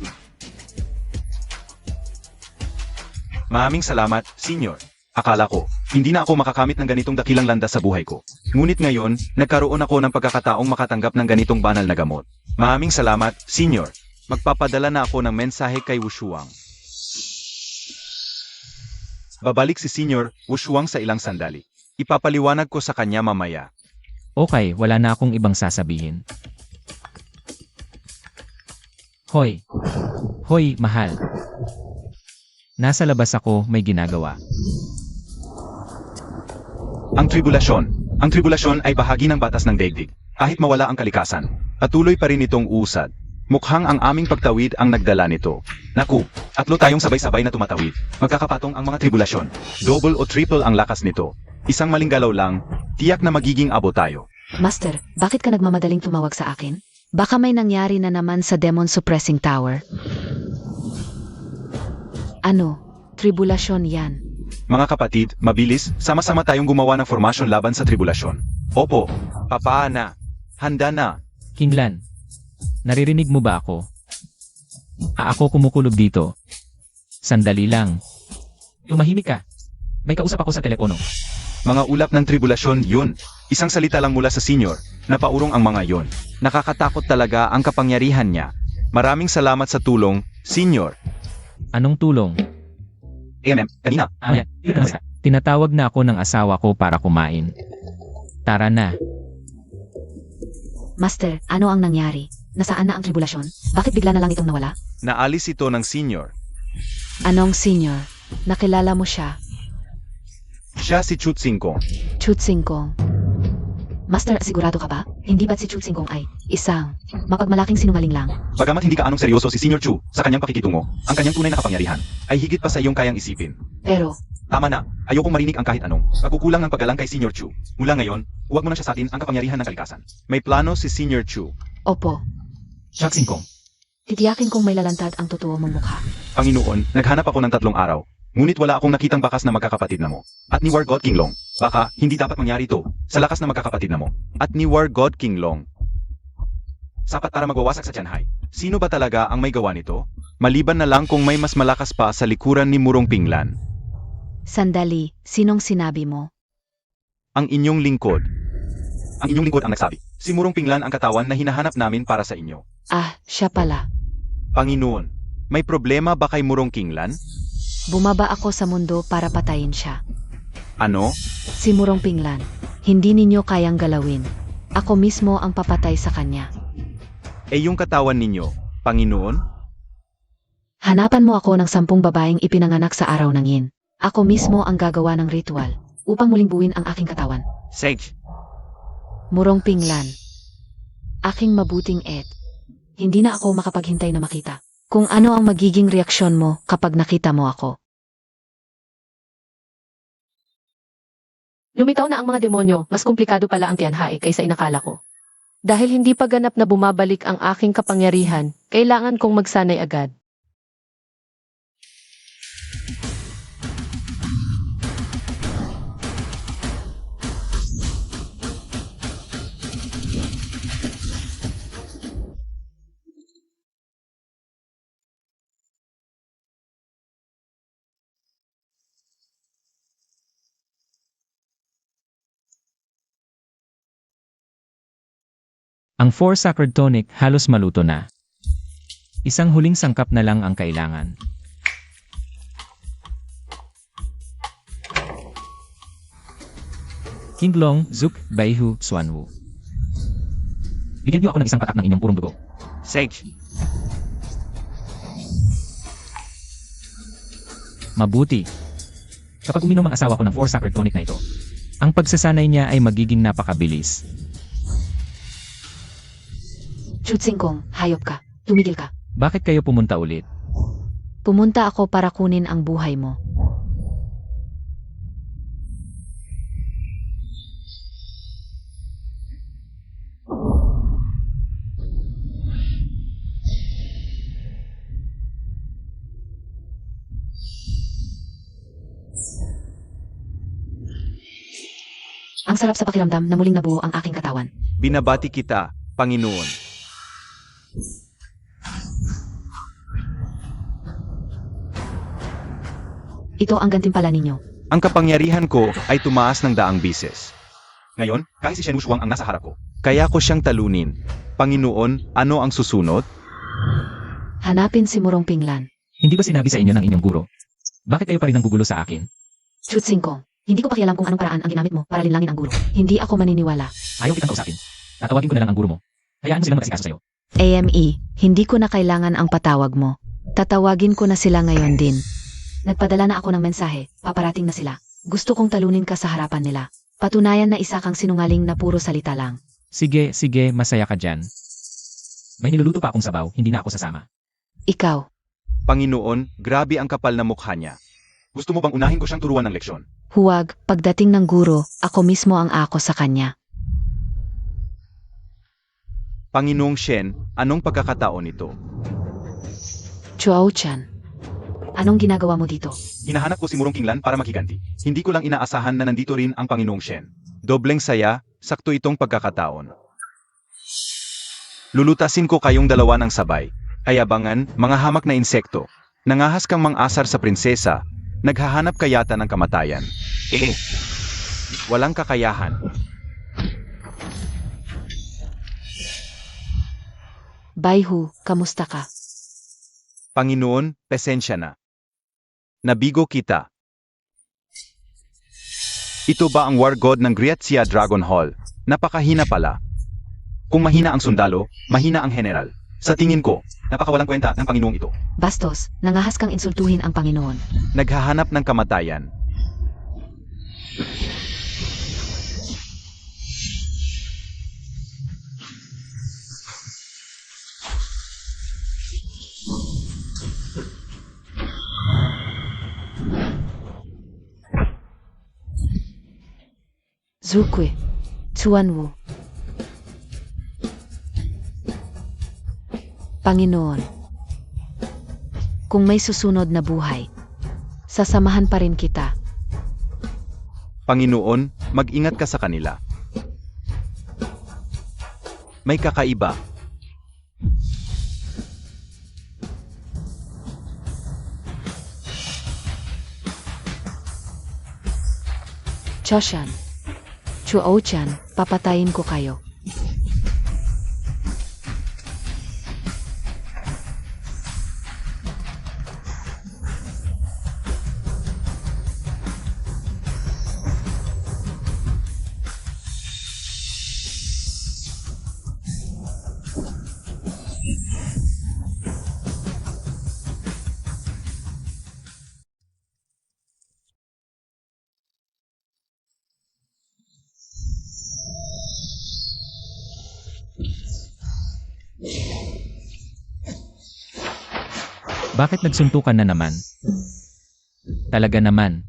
Maraming salamat, senior. Akala ko, hindi na ako makakamit ng ganitong dakilang landas sa buhay ko. Ngunit ngayon, nagkaroon ako ng pagkakataong makatanggap ng ganitong banal na gamot. Maraming salamat, senior. Magpapadala na ako ng mensahe kay Wushuang. Babalik si Senior Wushuang sa ilang sandali. Ipapaliwanag ko sa kanya mamaya. Okay, wala na akong ibang sasabihin. Hoy! Hoy, mahal! Nasa labas ako, may ginagawa. Ang tribulasyon ay bahagi ng batas ng daigdig. Kahit mawala ang kalikasan, patuloy pa rin itong usad. Mukhang ang aming pagtawid ang nagdala nito. Naku, tatlo tayong sabay-sabay na tumatawid. Magkakapatong ang mga tribulasyon. Double o triple ang lakas nito. Isang maling galaw lang, tiyak na magiging abo tayo. Master, bakit ka nagmamadaling tumawag sa akin? Baka may nangyari na naman sa Demon Suppressing Tower. Ano? Tribulasyon yan. Mga kapatid, mabilis, sama-sama tayong gumawa ng formasyon laban sa tribulasyon. Opo, papaana, handa na. Kinglan, naririnig mo ba ako? Ako kumukulob dito. Sandali lang. Tumahimik ka. May kausap ako sa telepono. Mga ulap ng tribulasyon yun. Isang salita lang mula sa senior, napaurong ang mga yon. Nakakatakot talaga ang kapangyarihan niya. Maraming salamat sa tulong, senior. Anong tulong? Kanina. Tinatawag na ako ng asawa ko para kumain. Tara na. Master, ano ang nangyari? Nasaan na ang tribulasyon? Bakit bigla na lang itong nawala? Naalis ito ng senior. Anong senior? Nakilala mo siya? Siya si Chutsingkong. Chutsingkong. Master, sigurado ka ba? Hindi ba't si Chutsingkong ay isang mapagmalaking sinungaling lang? Bagamat hindi ka anong seryoso si Senior Chu sa kanyang pakikitungo, ang kanyang tunay na kapangyarihan ay higit pa sa iyong kayang isipin. Pero, Tama na, ayokong marinig ang kahit anong pagkukulang ng paggalang kay Senior Chu. Mula ngayon, huwag mo na siya sa atin ang kapangyarihan ng kalikasan. May plano si Senior Chu. opo, Chutsingkong. titiyakin kong may lalantad ang totoo mong mukha. Panginoon, naghanap ako ng 3 araw. Ngunit wala akong nakitang bakas na magkakapatid na mo. At ni War God King Long. Baka, hindi dapat mangyari ito sa lakas na magkakapatid na mo. At ni War God King Long. Sapat para magwawasak sa Tianhai. Sino ba talaga ang may gawa nito? Maliban na lang kung may mas malakas pa sa likuran ni Murong Pinglan. Sandali, sinong sinabi mo? Ang inyong lingkod. Ang inyong lingkod ang nagsabi. Si Murong Pinglan ang katawan na hinahanap namin para sa inyo. Ah, siya pala. Panginoon, may problema ba kay Murong Pinglan? Bumaba ako sa mundo para patayin siya. Ano? Si Murong Pinglan, hindi ninyo kayang galawin. Ako mismo ang papatay sa kanya. Yung katawan ninyo, Panginoon? Hanapan mo ako ng 10 babaeng ipinanganak sa araw ng yin. Ako mismo ang gagawa ng ritual upang muling buuin ang aking katawan. Sage. Murong Pinglan. Aking mabuting Ed. Hindi na ako makapaghintay na makita kung ano ang magiging reaksyon mo kapag nakita mo ako. Lumitaw na ang mga demonyo, mas komplikado pala ang Tianhai kaysa inakala ko. Dahil hindi pa ganap na bumabalik ang aking kapangyarihan, kailangan kong magsanay agad. Ang 4 Sacred Tonic halos maluto na. Isang huling sangkap na lang ang kailangan. Hinglong, Zuk, Baihu, Xuanwu. Bigyan niyo ako ng isang patak ng inyong purong dugo. Sage. Mabuti. Kapag uminom ang asawa ko ng 4 sacred tonic na ito, ang pagsasanay niya ay magiging napakabilis. Chutsingkong, hayop ka. Tumigil ka. Bakit kayo pumunta ulit? Pumunta ako para kunin ang buhay mo. Ang sarap sa pakiramdam na muling nabuo ang aking katawan. Binabati kita, Panginoon. Ito ang gantimpala ninyo. Ang kapangyarihan ko ay tumaas ng daang bises. Ngayon, kahit si Shen Wushuang ang nasa harap ko, kaya ko siyang talunin. Panginoon, ano ang susunod? Hanapin si Murong Pinglan. Hindi ba sinabi sa inyo ng inyong guro? Bakit kayo pa rin nanggugulo sa akin? Chutsingkong, hindi ko pakialam kung anong paraan ang ginamit mo para linlangin ang guro. Hindi ako maniniwala. Ayaw kitang kausapin. Tatawagin ko na lang ang guro mo. Hayaan mo silang mag-asikaso sa'yo. AME, hindi ko na kailangan ang patawag mo. Tatawagin ko na sila ngayon din. Nagpadala na ako ng mensahe, paparating na sila. Gusto kong talunin ka sa harapan nila. Patunayan na isa kang sinungaling na puro salita lang. Sige, masaya ka dyan. May niluluto pa akong sabaw, hindi na ako sasama. Ikaw, Panginoon, grabe ang kapal na mukha niya. Gusto mo bang unahin ko siyang turuan ng leksyon? huwag, pagdating ng guro, ako mismo ang ako sa kanya. Panginoong Shen, anong pagkakataon ito? Chuao-chan, anong ginagawa mo dito? Hinahanap ko si Murong Kinglan para makiganti. Hindi ko lang inaasahan na nandito rin ang Panginoong Shen. Dobleng saya, sakto itong pagkakataon. Lulutasin ko kayong dalawa ng sabay. Kayabangan, mga hamak na insekto. Nangahas kang mang-asar sa prinsesa. Naghahanap ka yata ng kamatayan. Walang kakayahan. Baihu, kamusta ka? Panginoon, pasensya na. Nabigo kita. Ito ba ang war god ng Griatia Dragon Hall? Napakahina pala. Kung mahina ang sundalo, mahina ang general. Sa tingin ko, napakawalang kwenta ng Panginoong ito. Bastos, nangahas kang insultuhin ang Panginoon. Naghahanap ng kamatayan. Zukwe, Chuanwu. Panginoon, kung may susunod na buhay, sasamahan pa rin kita. Panginoon, mag-ingat ka sa kanila. May kakaiba. Choshan, Chuo-chan, papatayin ko kayo. Bakit nagsuntukan na naman? Talaga naman.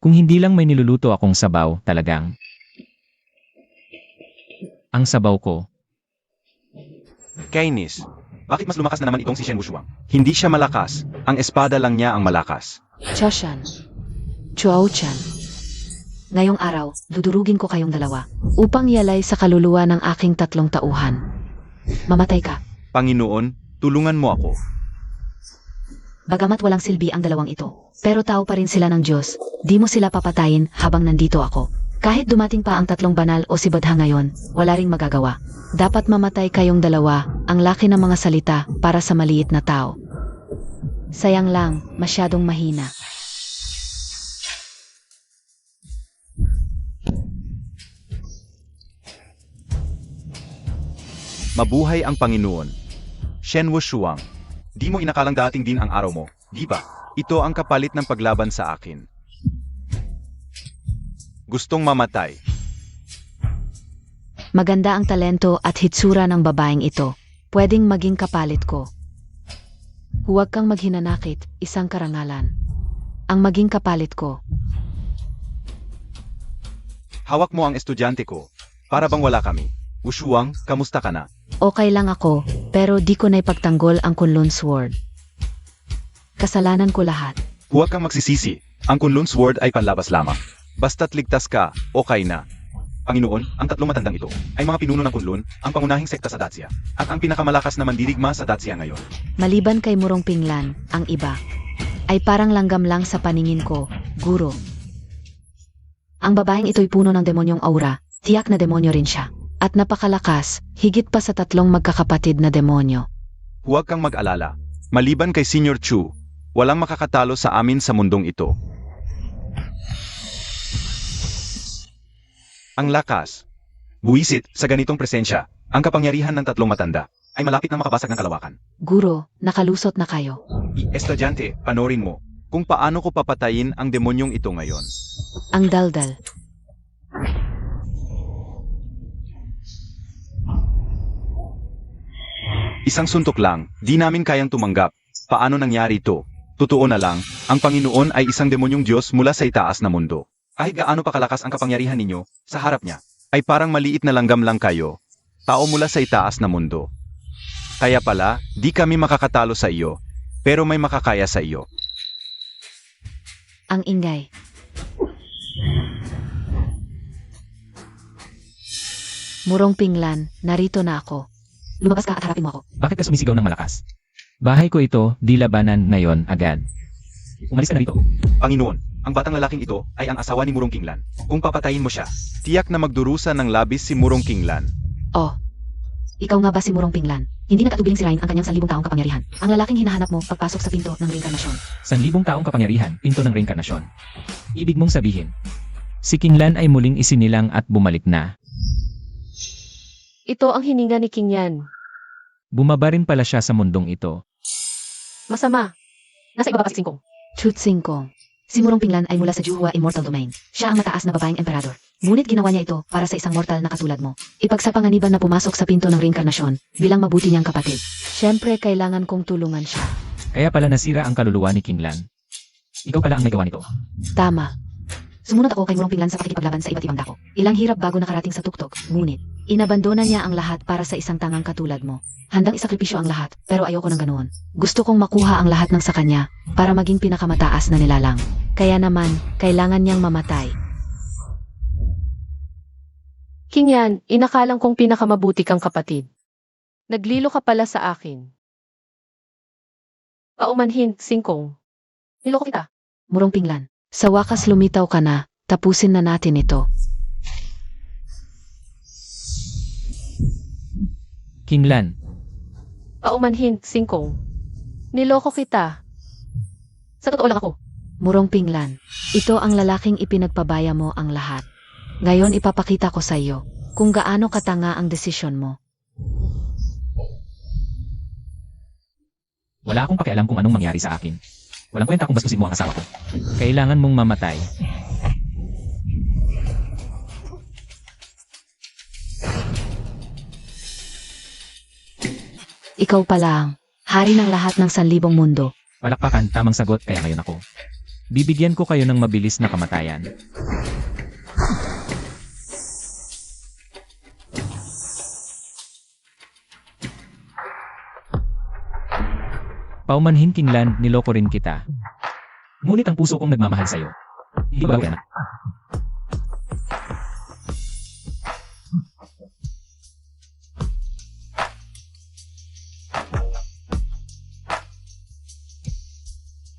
Kung hindi lang may niluluto akong sabaw, talagang. Ang sabaw ko. Kainis. Bakit mas lumakas na naman itong si Shen Wushuang? Hindi siya malakas. Ang espada lang niya ang malakas. Choshan, Chuo-chan. Ngayong araw, dudurugin ko kayong dalawa upang yalay sa kaluluwa ng aking 3 tauhan. Mamatay ka. Panginoon, tulungan mo ako. Bagamat walang silbi ang dalawang ito, pero tao pa rin sila ng Diyos. Di mo sila papatayin habang nandito ako. Kahit dumating pa ang 3 banal o si Badha ngayon, wala ring magagawa. Dapat mamatay kayong dalawa, ang laki ng mga salita para sa maliit na tao. Sayang lang, masyadong mahina. Mabuhay ang Panginoon. Shen Wushuang. Di mo inakalang dating din ang araw mo, di ba? Ito ang kapalit ng paglaban sa akin. Gustong mamatay. Maganda ang talento at hitsura ng babaeng ito. Pwedeng maging kapalit ko. Huwag kang maghinanakit, isang karangalan. Ang maging kapalit ko. Hawak mo ang estudyante ko. Para bang wala kami. Wushuang, kamusta ka na? Okay lang ako, pero di ko na ipagtanggol ang Kunlun Sword. Kasalanan ko lahat. Huwag kang magsisisi. Ang Kunlun Sword ay panlabas lamang. Basta't ligtas ka, okay na. Panginoon, ang tatlong matandang ito ay mga pinuno ng Kunlun, ang pangunahing sekta sa Dacia, at ang pinakamalakas na mandirigma sa Dacia ngayon. Maliban kay Murong Pinglan, ang iba ay parang langgam lang sa paningin ko, guro. Ang babaeng ito'y puno ng demonyong aura, tiyak na demonyo rin siya. At napakalakas, higit pa sa tatlong magkakapatid na demonyo. Huwag kang mag-alala. Maliban kay Senior Chu, walang makakatalo sa amin sa mundong ito. Ang lakas. Buwisit, sa ganitong presensya, ang kapangyarihan ng tatlong matanda ay malapit na makabasag ng kalawakan. Guro, nakalusot na kayo. Estudyante, panorin mo kung paano ko papatayin ang demonyong ito ngayon. Ang daldal. Isang suntok lang, di namin kayang tumanggap. Paano nangyari ito? Totoo na lang, ang Panginoon ay isang demonyong Diyos mula sa itaas na mundo. Kahit gaano pa kalakas ang kapangyarihan ninyo, sa harap niya, ay parang maliit na langgam lang kayo. Tao mula sa itaas na mundo. Kaya pala, di kami makakatalo sa iyo, pero may makakaya sa iyo. Ang ingay. Murong Pinglan, narito na ako. Lumabas ka at harapin mo ako. Bakit ka sumisigaw ng malakas? Bahay ko ito, di labanan ngayon agad. Umalis ka na rito. Panginoon, ang batang lalaking ito ay ang asawa ni Murong Kinglan. Kung papatayin mo siya, tiyak na magdurusa ng labis si Murong Kinglan. Oh, ikaw nga ba si Murong Pinglan? Hindi na katubiling sirain ang kanyang 1,000 taong kapangyarihan. Ang lalaking hinahanap mo pagpasok sa pinto ng reinkarnasyon. 1,000 taong kapangyarihan, pinto ng reinkarnasyon. Ibig mong sabihin, si Kinglan ay muling isinilang at bumalik na. Ito ang hininga ni King Yan. Bumaba rin pala siya sa mundong ito. Masama. Nasa ibaba pa si Singkong. Chutsing Kong. Si Murong Pinglan ay mula sa Juhua Immortal Domain. Siya ang mataas na babaeng emperador. Ngunit ginawa niya ito para sa isang mortal na katulad mo. Ipagsapanganiban na pumasok sa pinto ng reinkarnasyon bilang mabuti niyang kapatid. Siyempre, kailangan kong tulungan siya. Kaya pala nasira ang kaluluwa ni Kinglan. Ikaw pala ang may gawa nito. Tama. Sumunod ako kay Murong Pinglan sa pakikipaglaban sa iba't ibang dako. Ilang hirap bago nakarating sa tuktok. Ngunit, inabandona niya ang lahat para sa isang tangang katulad mo. Handang isakripisyo ang lahat, pero ayoko ng ganoon. Gusto kong makuha ang lahat ng sa kanya para maging pinakamataas na nilalang. Kaya naman, kailangan niyang mamatay. King Yan, inakalang kong pinakamabuti kang kapatid. Naglilo ka pala sa akin. Paumanhin, Singkong. Niloko kita. Murong Pinglan, sa wakas lumitaw ka na, tapusin na natin ito. Kinglan, Paumanhin, Singkong. Niloko kita. Sa totoo lang ako. Murong Pinglan, ito ang lalaking ipinagpabaya mo ang lahat. Ngayon ipapakita ko sa iyo kung gaano katanga ang desisyon mo. wala akong pakialam kung anong mangyari sa akin. Walang kwenta kung bastusin mo ang asawa ko. Kailangan mong mamatay. Ikaw pa lang, hari ng lahat ng 1,000 mundo. Palakpakan, tamang sagot, kaya ngayon ako. Bibigyan ko kayo ng mabilis na kamatayan. Paumanhin Kinglan, niloko rin kita. Ngunit ang puso kong nagmamahal sa'yo. Hindi ba yan?